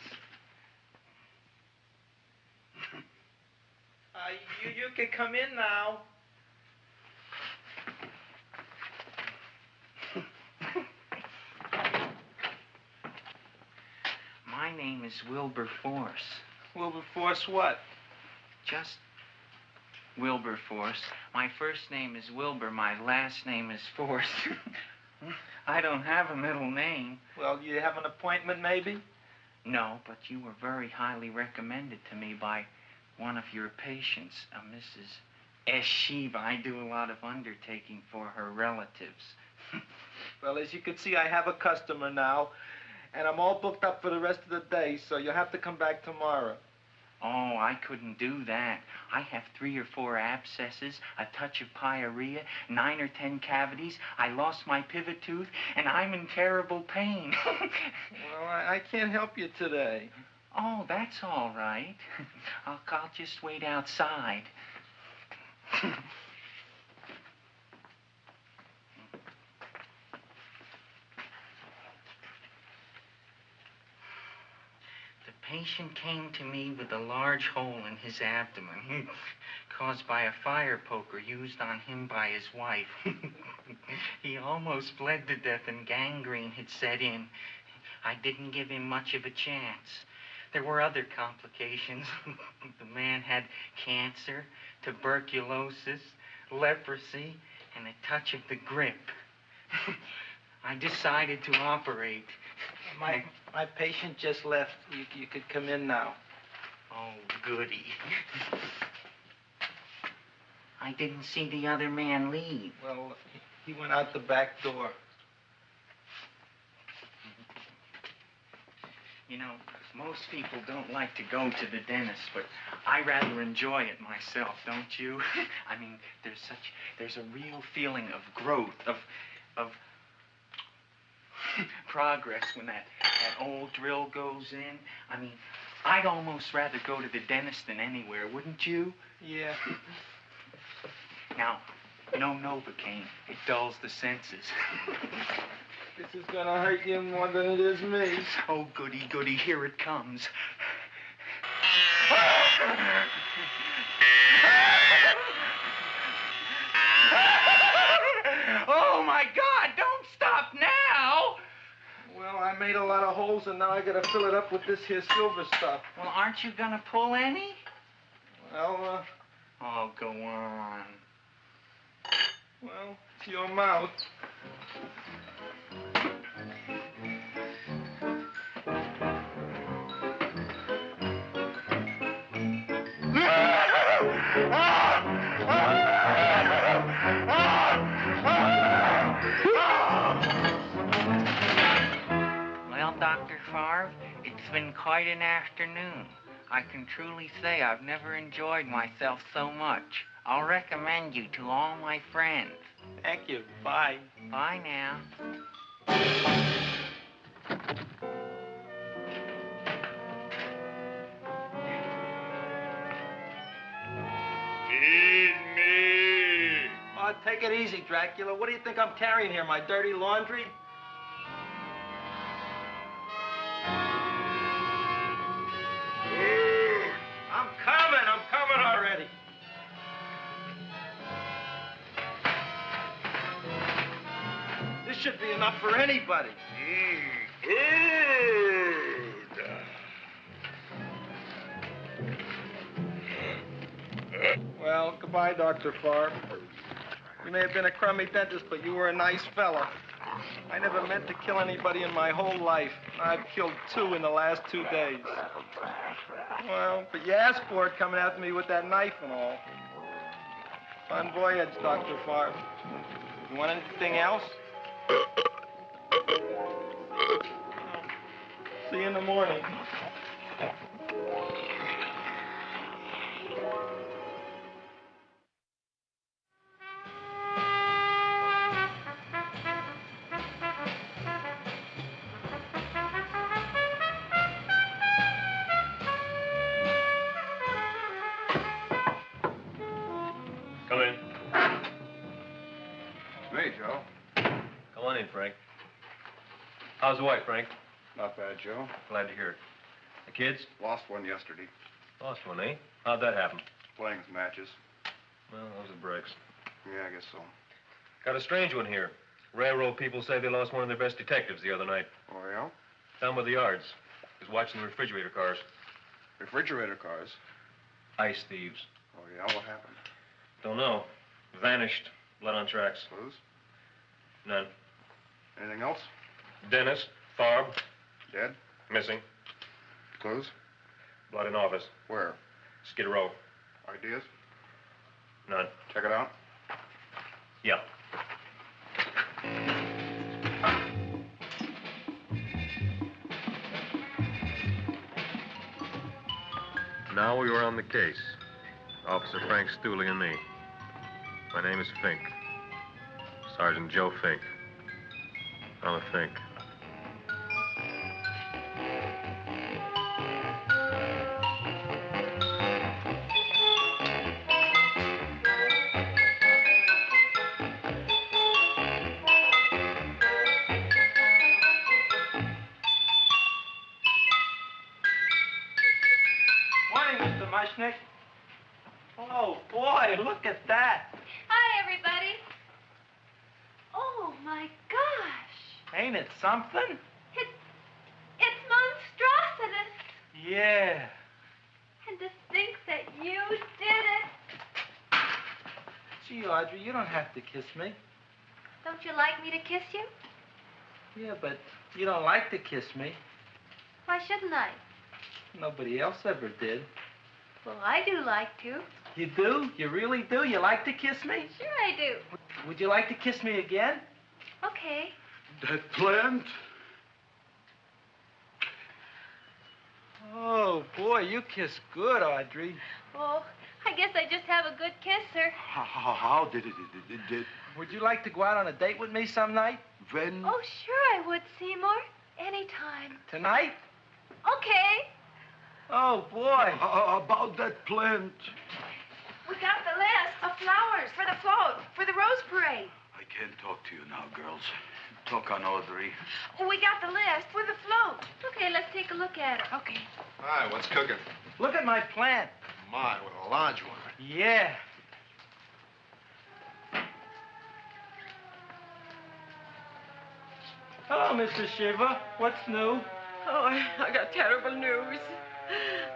You can come in now. My name is Wilberforce. Wilberforce what? Just Wilberforce. My first name is Wilbur. My last name is Force. I don't have a middle name. Well, you have an appointment, maybe? No, but you were very highly recommended to me by one of your patients, Mrs. S. Shiva. I do a lot of undertaking for her relatives. Well, as you can see, I have a customer now, and I'm all booked up for the rest of the day, so you'll have to come back tomorrow. Oh, I couldn't do that. I have 3 or 4 abscesses, a touch of pyorrhea, 9 or 10 cavities. I lost my pivot tooth, and I'm in terrible pain. Well, I can't help you today. Oh, that's all right. I'll just wait outside. The patient came to me with a large hole in his abdomen, caused by a fire poker used on him by his wife. He almost bled to death and gangrene had set in. I didn't give him much of a chance. There were other complications. The man had cancer, tuberculosis, leprosy, and a touch of the grip. I decided to operate. My patient just left. You could come in now. Oh, goody. I didn't see the other man leave. Well, he went out the back door. You know, most people don't like to go to the dentist, but I rather enjoy it myself, don't you? I mean, there's a real feeling of growth, of progress when that old drill goes in. I mean, I'd almost rather go to the dentist than anywhere, wouldn't you? Yeah. Now, no Novocaine. It dulls the senses. This is gonna hurt you more than it is me. Oh, goody, goody, here it comes. Oh, my God, don't stop now! Well, I made a lot of holes, and now I gotta fill it up with this here silver stuff. Well, aren't you gonna pull any? Well, Oh, go on. Well, it's your mouth. Well, Dr. Favre, it's been quite an afternoon. I can truly say I've never enjoyed myself so much. I'll recommend you to all my friends. Thank you. Bye. Bye now. Feed me. Oh, take it easy, Dracula. What do you think I'm carrying here, my dirty laundry? I'm coming already. This should be enough for anybody. Well, goodbye, Dr. Favre. You may have been a crummy dentist, but you were a nice fella. I never meant to kill anybody in my whole life. I've killed 2 in the last 2 days. Well, but you asked for it coming after me with that knife and all. Fun voyage, Dr. Favre. You want anything else? See you in the morning. How's the wife, Frank? Not bad, Joe. Glad to hear it. The kids? Lost one yesterday. Lost one, eh? How'd that happen? Playing some matches. Well, those are breaks. Yeah, I guess so. Got a strange one here. Railroad people say they lost one of their best detectives the other night. Oh, yeah? Down by the yards. He was watching the refrigerator cars. Refrigerator cars? Ice thieves. Oh, yeah? What happened? Don't know. Vanished. Blood on tracks. Clues? None. Anything else? Dennis. Farb. Dead? Missing. Clues? Blood in office. Where? Skid Row. Ideas? None. Check it out. Yeah. Now we are on the case. Officer Frank Stooley and me. My name is Fink. Sergeant Joe Fink. I'm a Fink. Morning, Mr. Mushnick. Oh, boy, look at that. Hi, everybody. Oh, my gosh. Ain't it something? It's monstrositous. Yeah. And to think that you did it. Gee, Audrey, you don't have to kiss me. Don't you like me to kiss you? Yeah, but you don't like to kiss me. Why shouldn't I? Nobody else ever did. Well, I do like to. You do? You really do? You like to kiss me? Sure I do. Would you like to kiss me again? Okay. That plant? Oh, boy, you kiss good, Audrey. Oh, I guess I just have a good kisser. How did it? Would you like to go out on a date with me some night? When? Oh, sure I would, Seymour. Anytime. Tonight? Okay. Oh, boy. About that plant. We got the list of flowers for the float, for the Rose Parade. I can't talk to you now, girls. Talk on Audrey. We got the list for the float. Okay, let's take a look at it. Okay. Hi, what's cooking? Look at my plant. My, what a large one. Yeah. Hello, Mr. Shiva. What's new? Oh, I got terrible news.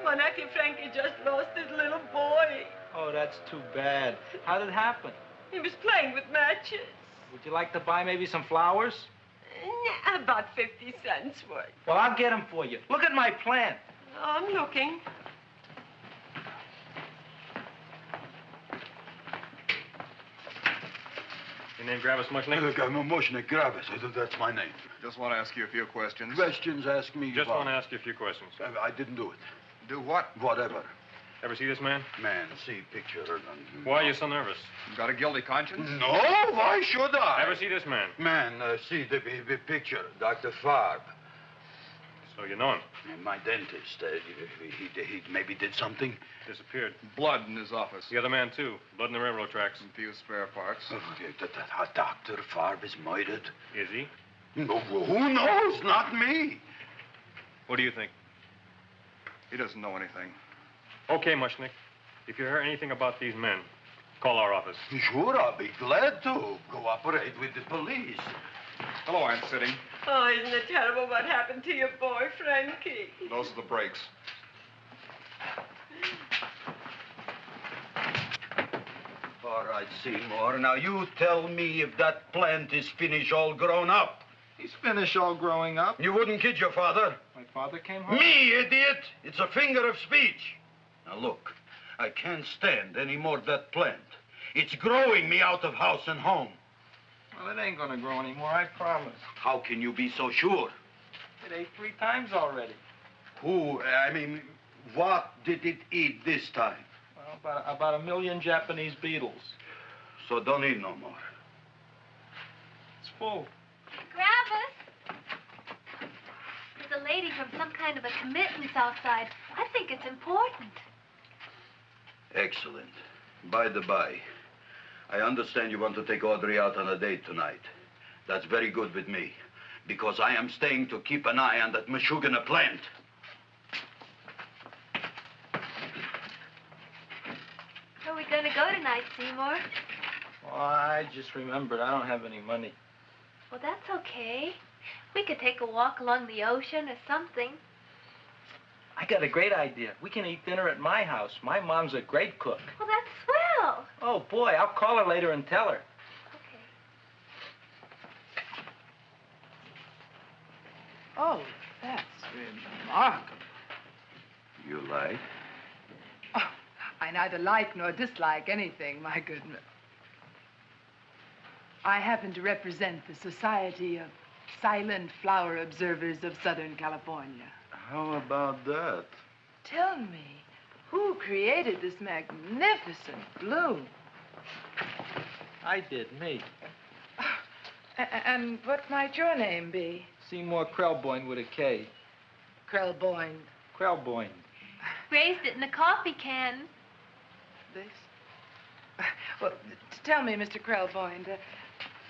My nephew Frankie just lost his little boy. Oh, that's too bad. How did it happen? He was playing with matches. Would you like to buy maybe some flowers? About 50 cents worth. Well, I'll get them for you. Look at my plant. I'm looking. Your name Gravis Mushnick? Mushnick Gravis. That's my name. Just want to ask you a few questions. Questions, ask me. Just about- want to ask you a few questions. I didn't do it. Do what? Whatever. Ever see this man? Man, see picture. Why are you so nervous? You got a guilty conscience? No, why should I? Ever see this man? Man, see the picture. Dr. Farb. So you know him. My dentist. He maybe did something. Disappeared. Blood in his office. The other man, too. Blood in the railroad tracks. Some few spare parts. Dr. Farb is murdered. Is he? No, who knows? Not me. What do you think? He doesn't know anything. Okay, Mushnick. If you hear anything about these men, call our office. Sure, I'll be glad to cooperate with the police. Hello, Aunt Sitting. Oh, isn't it terrible what happened to your boy, Frankie? Those are the brakes. All right, Seymour. Now, you tell me if that plant is finished all grown up. He's finished all growing up. You wouldn't kid your father. My father came home. Me, idiot! It's a finger of speech. Now, look, I can't stand any more of that plant. It's growing me out of house and home. Well, it ain't gonna grow anymore, I promise. How can you be so sure? It ate 3 times already. What did it eat this time? Well, about 1 million Japanese beetles. So don't eat no more. It's full. Gravis. There's a lady from some kind of a committee's outside. I think it's important. Excellent. By the by, I understand you want to take Audrey out on a date tonight. That's very good with me. Because I am staying to keep an eye on that Meshuggah plant. Where are we going to go tonight, Seymour? Oh, I just remembered I don't have any money. Well, that's okay. We could take a walk along the ocean or something. I got a great idea. We can eat dinner at my house. My mom's a great cook. Well, that's swell. Oh, boy, I'll call her later and tell her. Okay. Oh, that's remarkable. You like? Oh, I neither like nor dislike anything, my goodness. I happen to represent the Society of Silent Flower Observers of Southern California. How about that? Tell me, who created this magnificent bloom? I did, me. And what might your name be? Seymour Krelboyne with a K. Krelboyne. Krelboyne. Raised it in a coffee can. This? Well, tell me, Mr. Krelboyne,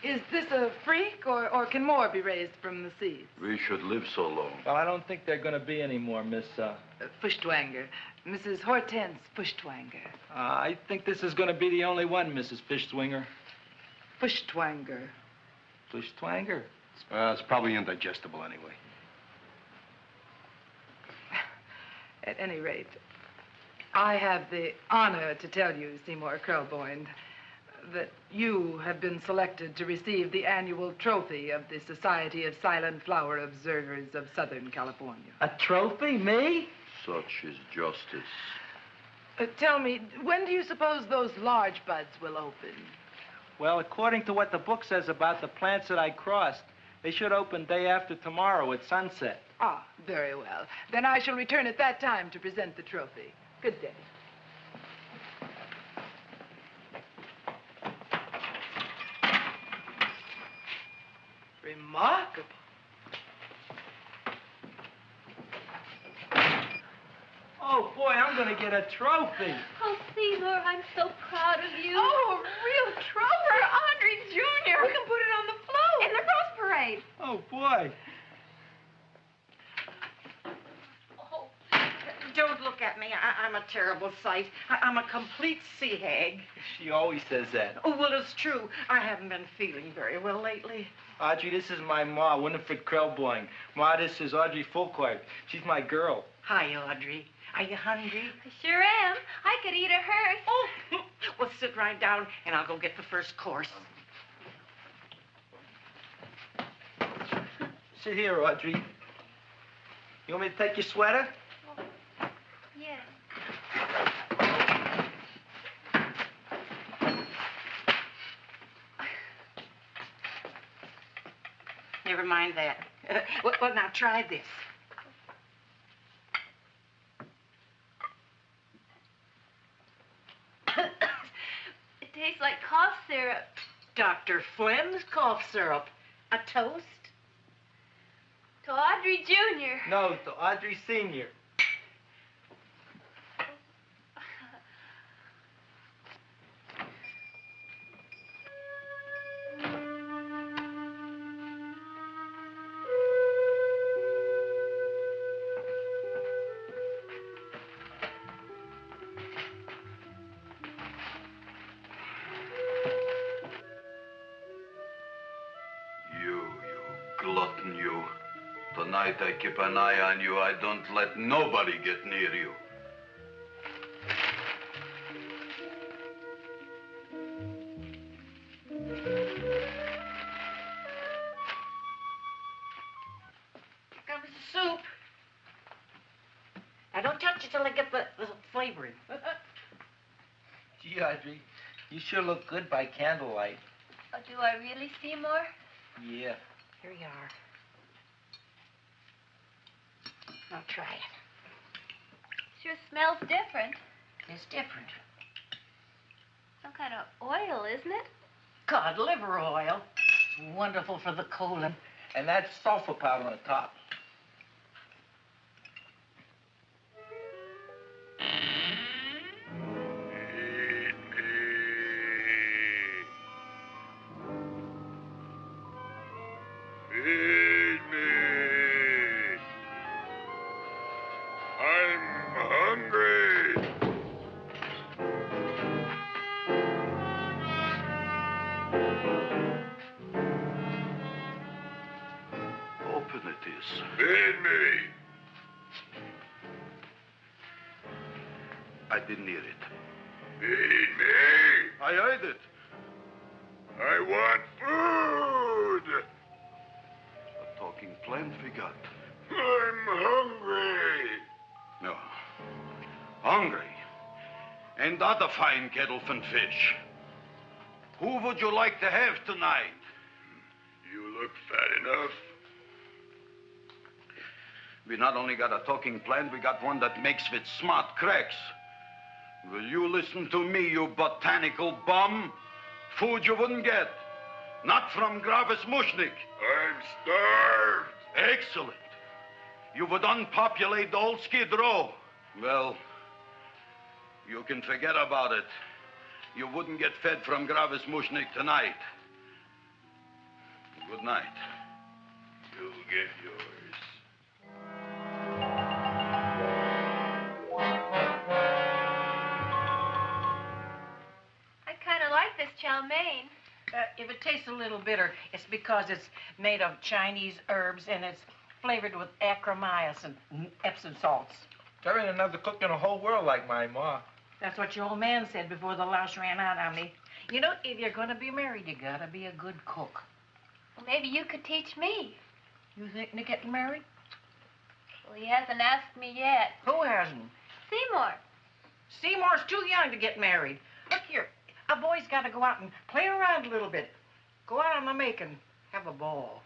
is this a freak, or can more be raised from the seeds? We should live so long. Well, I don't think they're going to be any more, Miss, Fuschtwanger. Mrs. Hortense Fuschtwanger. I think this is going to be the only one, Mrs. Fishswinger. Fuschtwanger. Fuschtwanger? It's probably indigestible anyway. At any rate, I have the honor to tell you, Seymour Krelboyne, that you have been selected to receive the annual trophy of the Society of Silent Flower Observers of Southern California. A trophy? Me? Such is justice. Tell me, when do you suppose those large buds will open? Well, according to what the book says about the plants that I crossed, they should open day after tomorrow at sunset. Ah, very well. Then I shall return at that time to present the trophy. Good day. Remarkable. Oh, boy, I'm going to get a trophy. Oh, Seymour, I'm so proud of you. Oh, a real trophy for Audrey Jr. We can put it on the float. In the Rose Parade. Oh, boy. Oh, don't look at me. I'm a terrible sight. I'm a complete sea hag. She always says that. Oh, well, it's true. I haven't been feeling very well lately. Audrey, this is my ma, Winifred Krelboyne. Ma, this is Audrey Fulcourt. She's my girl. Hi, Audrey. Are you hungry? I sure am. I could eat a hearse. Oh, well, sit right down, and I'll go get the first course. Sit here, Audrey. You want me to take your sweater? Yes. Never mind that. Well, now try this. It tastes like cough syrup. Dr. Flynn's cough syrup. A toast? To Audrey Jr. No, to Audrey Sr. You glutton, you. Tonight I keep an eye on you. I don't let nobody get near you. Comes the soup. Now, don't touch it till I get the flavoring. Gee, Audrey, you sure look good by candlelight. Oh, do I really, Seymour? Yeah. Here you are. Now try it. Sure smells different. It's different. Some kind of oil, isn't it? Cod liver oil. It's wonderful for the colon. And that's sulfur powder on the top. Eat I didn't hear it. Feed me. I heard it. I want food. A talking plant we got. I'm hungry. No. Hungry. And that a fine kettle of fish. Who would you like to have tonight? You look fat enough. We not only got a talking plant, we got one that makes with smart cracks. Will you listen to me, you botanical bum? Food you wouldn't get. Not from Gravis Mushnik. I'm starved. Excellent. You would unpopulate the old Skid Row. Well, you can forget about it. You wouldn't get fed from Gravis Mushnik tonight. Good night. You'll get yours. I kind of like this chow mein. If it tastes a little bitter, it's because it's made of Chinese herbs and it's flavored with acromyas and Epsom salts. There ain't another cook in the whole world like my ma. That's what your old man said before the louse ran out on me. You know, if you're going to be married, you got to be a good cook. Well, maybe you could teach me. You thinking of getting married? Well, he hasn't asked me yet. Who hasn't? Seymour. Seymour's too young to get married. Look here, a boy's got to go out and play around a little bit. Go out on the make and have a ball.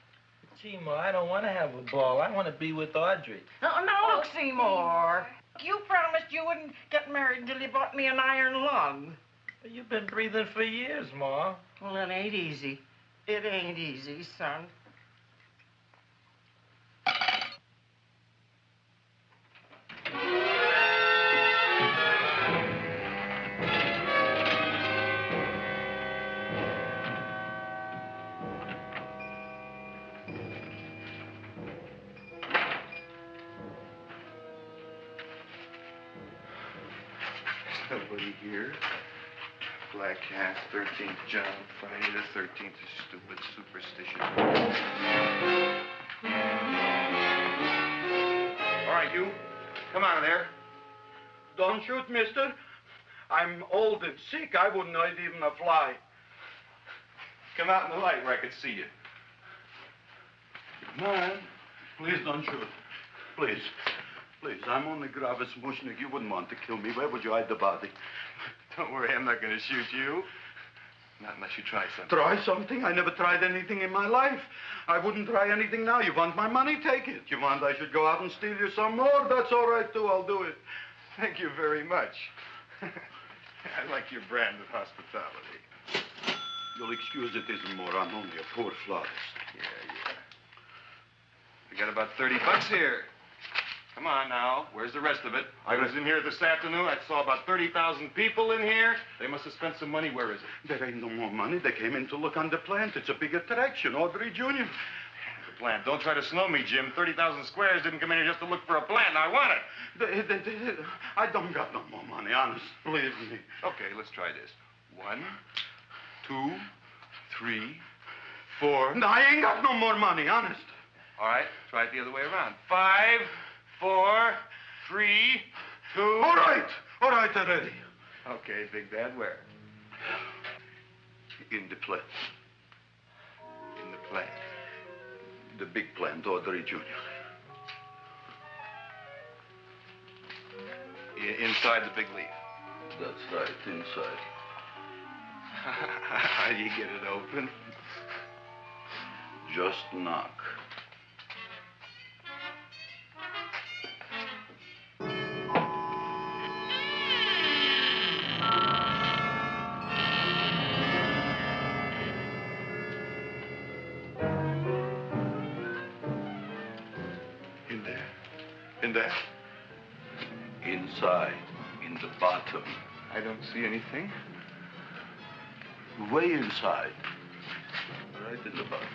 Gee, Ma, I don't want to have a ball. I want to be with Audrey. No, look, Seymour. You promised you wouldn't get married until you bought me an iron lung. You've been breathing for years, Ma. Well, it ain't easy. It ain't easy, son. Nobody here. Black Cat, 13th John, Friday the 13th is stupid superstition. All right, you. Come out of there. Don't shoot, mister. I'm old and sick. I wouldn't hurt even a fly. Come out in the light where I could see you. Man, please don't shoot. Please. Please, I'm only Gravis Mushnik. You wouldn't want to kill me. Where would you hide the body? Don't worry, I'm not going to shoot you. Not unless you try something. Try something? I never tried anything in my life. I wouldn't try anything now. You want my money? Take it. You want I should go out and steal you some more? That's all right, too. I'll do it. Thank you very much. I like your brand of hospitality. You'll excuse it isn't more. I'm only a poor florist. Yeah. We got about $30 here. Come on now. Where's the rest of it? I was in here this afternoon. I saw about 30,000 people in here. They must have spent some money. Where is it? There ain't no more money. They came in to look on the plant. It's a big attraction. Audrey Jr. The plant. Don't try to snow me, Jim. 30,000 squares didn't come in here just to look for a plant. I want it. I don't got no more money, honest. Believe me. Okay, let's try this. 1, 2, 3, 4. No, I ain't got no more money, honest. All right, try it the other way around. 5, 4, 3, 2. All right, already. Okay, Big Dad, where? In the plant. In the plant. The big plant, Audrey Jr. Inside the big leaf. That's right, inside. How do you get it open? Just knock. In there? Inside, in the bottom. I don't see anything. Way inside. Right in the bottom.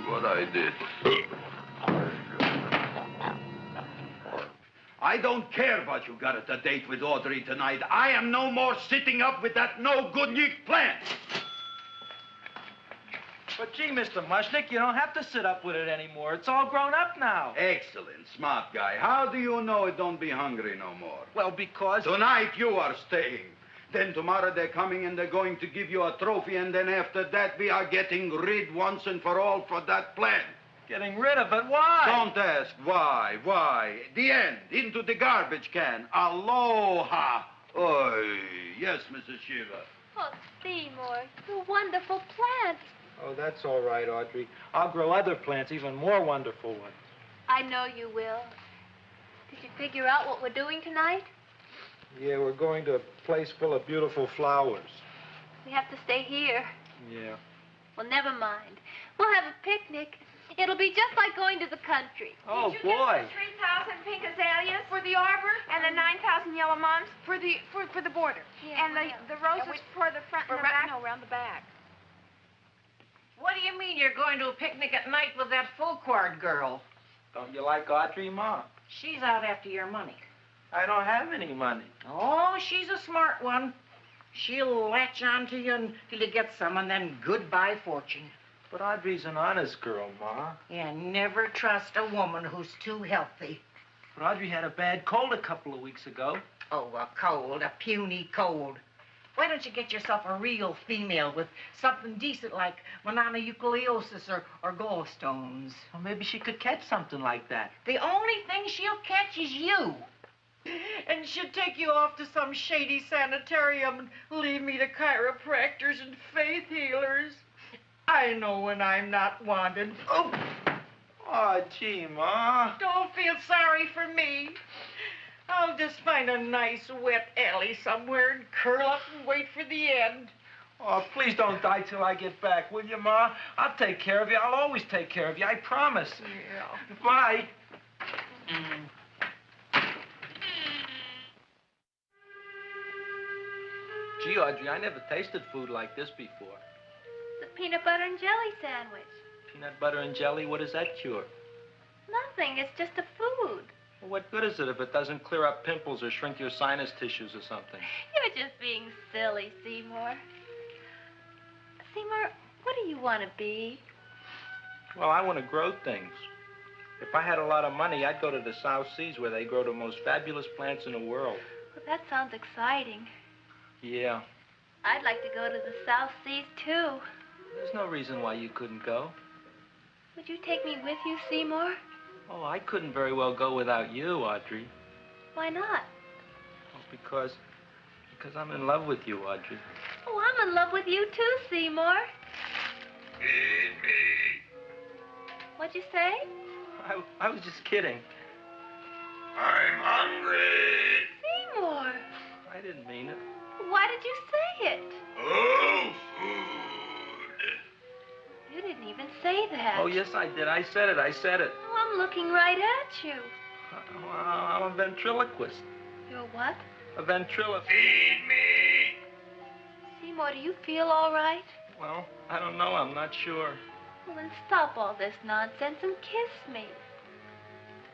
What I did. I don't care what you got at the date with Audrey tonight. I am no more sitting up with that no-good Nick plant. But gee, Mr. Mushnick, you don't have to sit up with it anymore. It's all grown up now. Excellent, smart guy. How do you know it don't be hungry no more? Well, because... Tonight you are staying. Then tomorrow they're coming and they're going to give you a trophy, and then after that we are getting rid once and for all for that plant. Getting rid of it? Why? Don't ask why. Why? The end. Into the garbage can. Aloha. Oy. Yes, Mrs. Shiva. Oh, Seymour, you wonderful plant. Oh, that's all right, Audrey. I'll grow other plants, even more wonderful ones. I know you will. Did you figure out what we're doing tonight? Yeah, we're going to a place full of beautiful flowers. We have to stay here. Yeah. Well, never mind. We'll have a picnic. It'll be just like going to the country. Oh, boy. 3,000 pink azaleas for the arbor, and the 9,000 yellow mums for the border, Yeah, and the roses for the front and the back. No, around the back. What do you mean you're going to a picnic at night with that full-quart girl? Don't you like Audrey, Ma? She's out after your money. I don't have any money. Oh, she's a smart one. She'll latch on to you until you get some, and then goodbye fortune. But Audrey's an honest girl, Ma. Yeah, never trust a woman who's too healthy. But Audrey had a bad cold a couple of weeks ago. Oh, a cold, a puny cold. Why don't you get yourself a real female with something decent like mononucleosis or gallstones? Well, maybe she could catch something like that. The only thing she'll catch is you. And she'll take you off to some shady sanitarium and leave me to chiropractors and faith healers. I know when I'm not wanted. Oh, oh, gee, Ma. Don't feel sorry for me. I'll just find a nice wet alley somewhere and curl up and wait for the end. Oh, please don't die till I get back, will you, Ma? I'll take care of you. I'll always take care of you. I promise. Yeah. Bye. Gee, Audrey, I never tasted food like this before. The peanut butter and jelly sandwich. Peanut butter and jelly, what does that cure? Nothing. It's just a food. Well, what good is it if it doesn't clear up pimples or shrink your sinus tissues or something? You're just being silly, Seymour. Seymour, what do you want to be? Well, I want to grow things. If I had a lot of money, I'd go to the South Seas where they grow the most fabulous plants in the world. Well, that sounds exciting. Yeah. I'd like to go to the South Seas, too. There's no reason why you couldn't go. Would you take me with you, Seymour? Oh, I couldn't very well go without you, Audrey. Why not? Oh, because I'm in love with you, Audrey. Oh, I'm in love with you, too, Seymour. Feed me. What'd you say? I was just kidding. I'm hungry. Seymour. I didn't mean it. Why did you say it? Oh, food. You didn't even say that. Oh, yes, I did. I said it. Oh, I'm looking right at you. I'm a ventriloquist. You're what? A ventriloquist. Feed me. Seymour, do you feel all right? Well, I don't know. I'm not sure. Well, then stop all this nonsense and kiss me.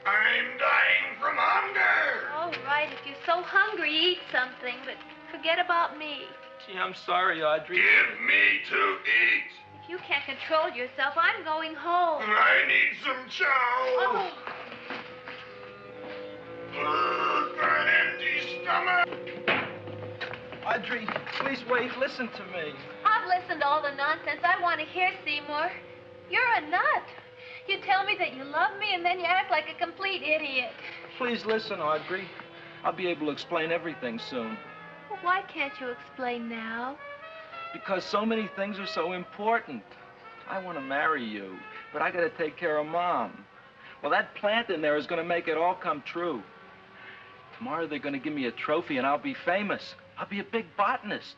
I'm dying from hunger. All right, if you're so hungry, eat something, but forget about me. Gee, I'm sorry, Audrey. Give me to eat. If you can't control yourself, I'm going home. I need some chow. Oh. An empty stomach. Audrey, please wait. Listen to me. I've listened to all the nonsense I want to hear, Seymour. You're a nut. You tell me that you love me, and then you act like a complete idiot. Please listen, Audrey. I'll be able to explain everything soon. Well, why can't you explain now? Because so many things are so important. I want to marry you, but I got to take care of Mom. Well, that plant in there is going to make it all come true. Tomorrow they're going to give me a trophy, and I'll be famous. I'll be a big botanist.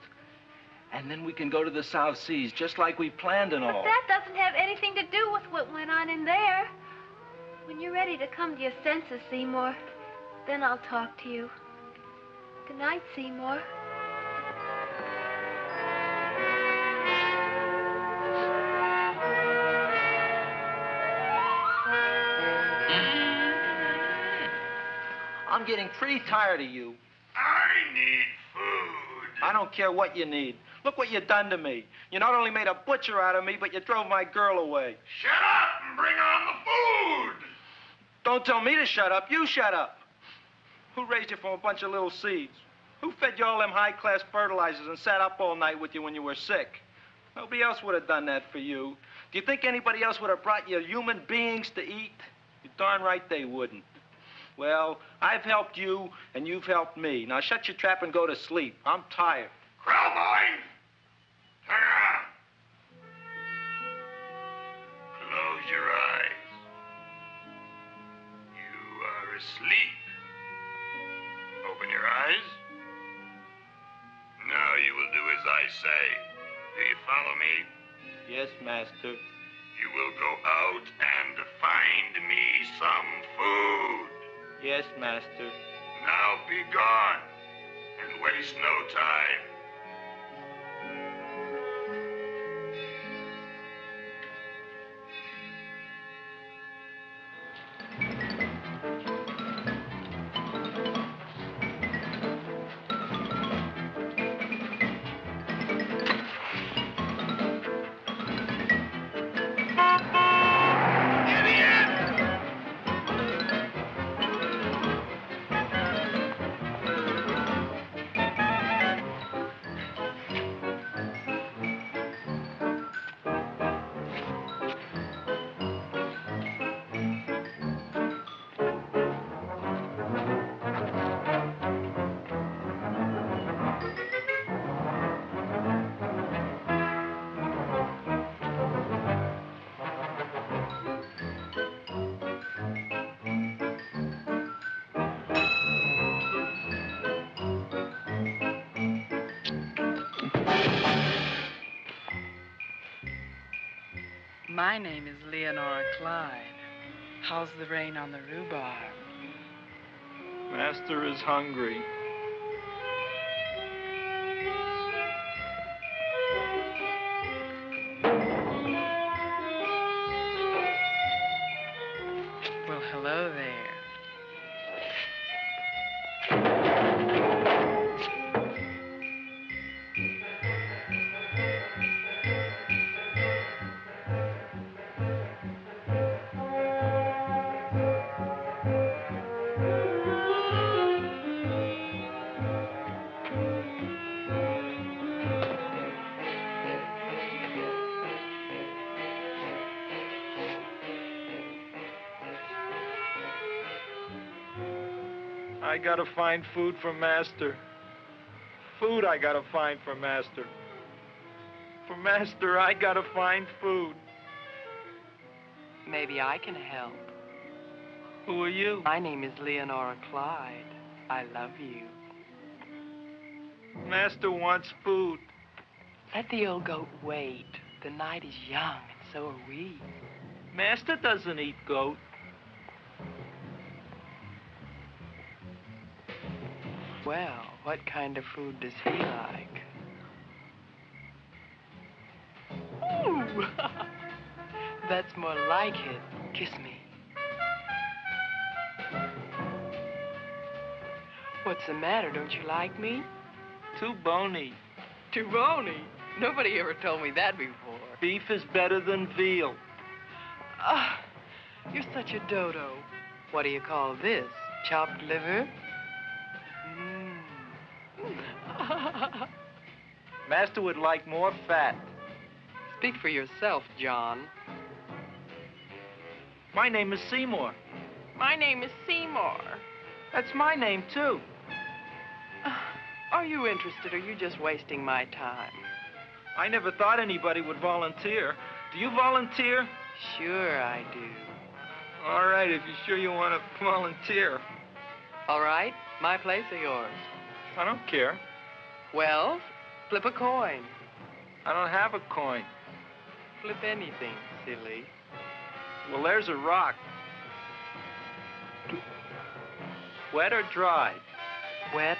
And then we can go to the South Seas, just like we planned and all. But that doesn't have anything to do with what went on in there. When you're ready to come to your senses, Seymour, then I'll talk to you. Good night, Seymour. I'm getting pretty tired of you. I need food. I don't care what you need. Look what you done to me. You not only made a butcher out of me, but you drove my girl away. Shut up and bring on the food. Don't tell me to shut up. You shut up. Who raised you from a bunch of little seeds? Who fed you all them high-class fertilizers and sat up all night with you when you were sick? Nobody else would have done that for you. Do you think anybody else would have brought you human beings to eat? You're darn right they wouldn't. Well, I've helped you, and you've helped me. Now shut your trap and go to sleep. I'm tired. Krellboy, turn around. Close your eyes. You are asleep. Open your eyes. Now you will do as I say. Do you follow me? Yes, master. You will go out and find me some food. Yes, master. Now be gone and waste no time. My name is Leonora Clyde. How's the rain on the rhubarb? Master is hungry. Well, hello there. I gotta find food for Master. Food I gotta find for Master. For Master, I gotta find food. Maybe I can help. Who are you? My name is Leonora Clyde. I love you. Master wants food. Let the old goat wait. The night is young, and so are we. Master doesn't eat goat. Well, what kind of food does he like? Ooh! That's more like it. Kiss me. What's the matter? Don't you like me? Too bony. Too bony? Nobody ever told me that before. Beef is better than veal. Ah, you're such a dodo. What do you call this? Chopped liver? Master would like more fat. Speak for yourself, John. My name is Seymour. My name is Seymour. That's my name, too. Are you interested, or are you just wasting my time? I never thought anybody would volunteer. Do you volunteer? Sure I do. All right, if you're sure you want to volunteer. All right, my place or yours? I don't care. Well, flip a coin. I don't have a coin. Flip anything, silly. Well, there's a rock. Wet or dry? Wet.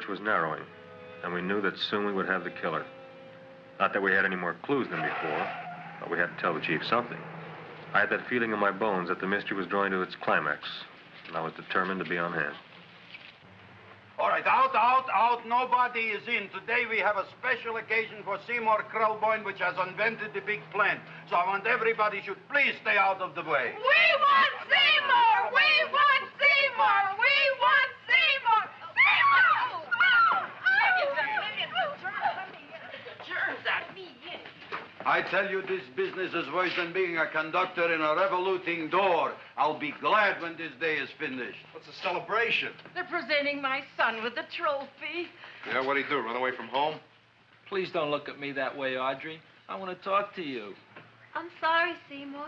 search was narrowing, and we knew that soon we would have the killer. Not that we had any more clues than before, but we had to tell the chief something. I had that feeling in my bones that the mystery was drawing to its climax, and I was determined to be on hand. All right, out. Nobody is in. Today we have a special occasion for Seymour Krelboyne, which has invented the big plan. So I want everybody should please stay out of the way. We want Seymour! We want Seymour! We want Seymour! Seymour! Germs on me. I tell you, this business is worse than being a conductor in a revoluting door. I'll be glad when this day is finished. What's a celebration? They're presenting my son with the trophy. Yeah, what'd he do, run away from home? Please don't look at me that way, Audrey. I want to talk to you. I'm sorry, Seymour.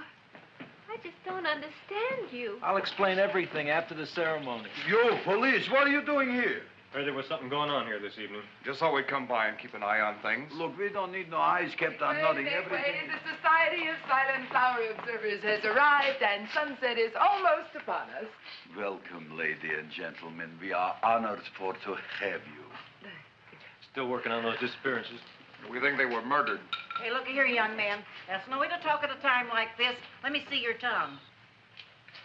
I just don't understand you. I'll explain everything after the ceremony. You, police, what are you doing here? Heard there was something going on here this evening. Just thought we'd come by and keep an eye on things. Look, we don't need no eyes kept on nothing. Everything. The Society of Silent Flower Observers has arrived, and sunset is almost upon us. Welcome, lady and gentlemen. We are honored for to have you. Still working on those disappearances. We think they were murdered. Hey, look here, young man. That's no way to talk at a time like this. Let me see your tongue.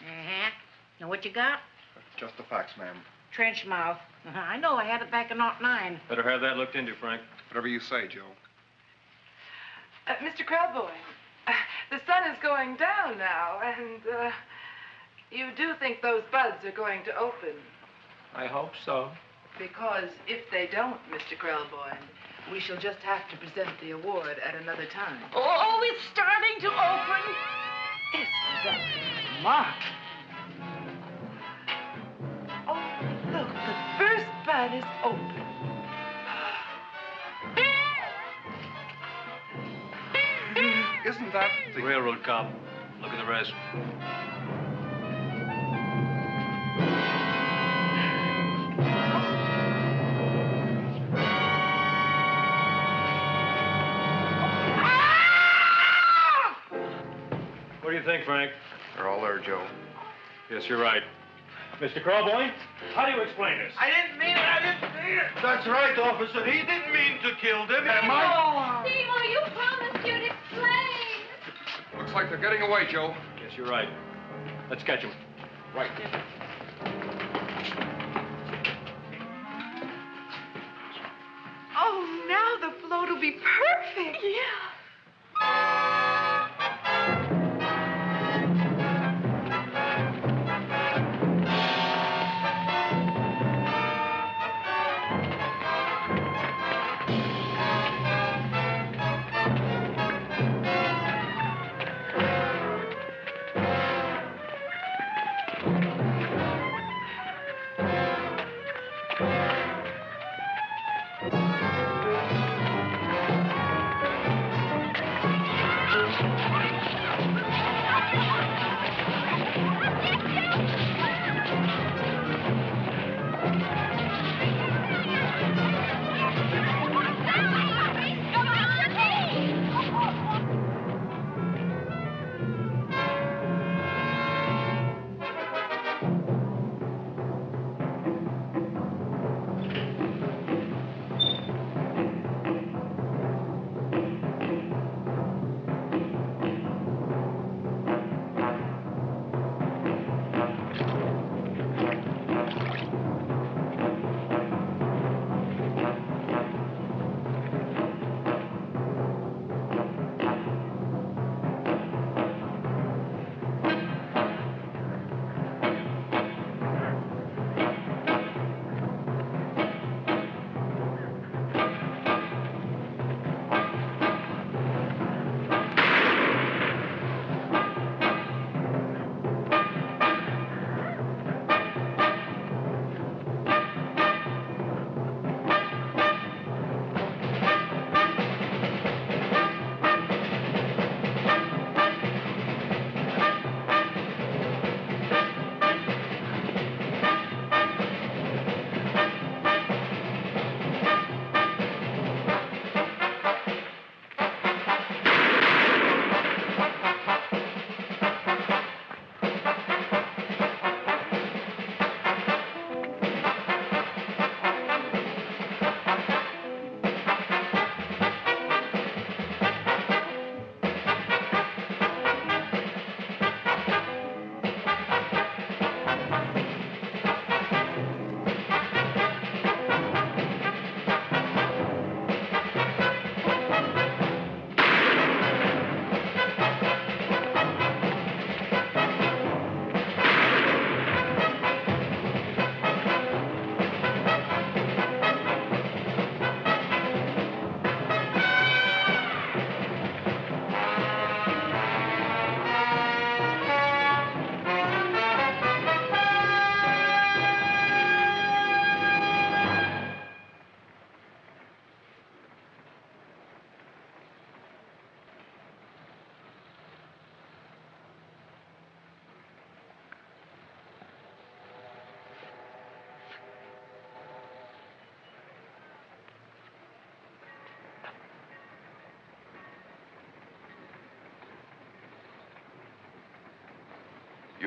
Uh-huh. Know what you got? Just the facts, ma'am. Trench mouth. I know. I had it back in '09. Better have that looked into, Frank. Whatever you say, Joe. Mr. Krelboyne, the sun is going down now, and you do think those buds are going to open? I hope so. Because if they don't, Mr. Krelboyne, we shall just have to present the award at another time. Oh, it's starting to open. Isn't that smart? Oh, look, the first bud is open. Isn't that the Railroad cop. Look at the rest. What do you think, Frank? They're all there, Joe. Yes, you're right. Mr. Krelboyne, how do you explain this? I didn't mean it. That's right, officer. He didn't mean to kill them. Am I? Seymour, you promised you'd explain. Looks like they're getting away, Joe. Yes, you're right. Let's catch him. Right. Oh, now the float will be perfect. Yeah.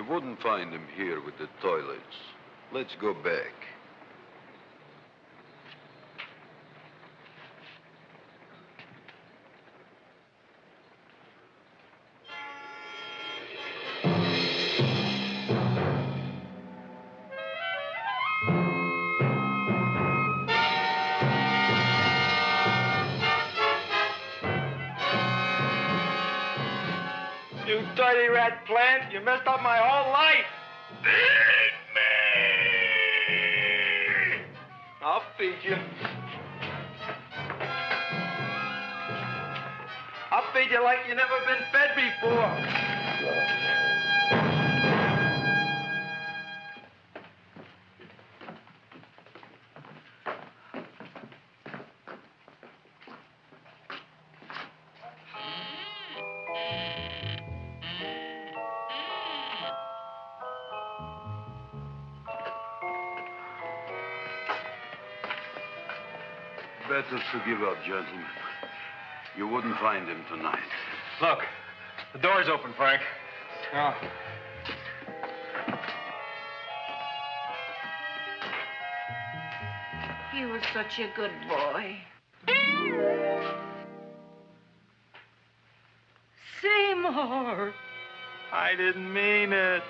You wouldn't find him here with the toilets. Let's go back. You dirty rat plant, you messed up my whole life. Feed me! I'll feed you. I'll feed you like you never been fed before. Better to give up, gentlemen. You wouldn't find him tonight. Look, the door's open, Frank. Oh. He was such a good boy. Seymour! I didn't mean it.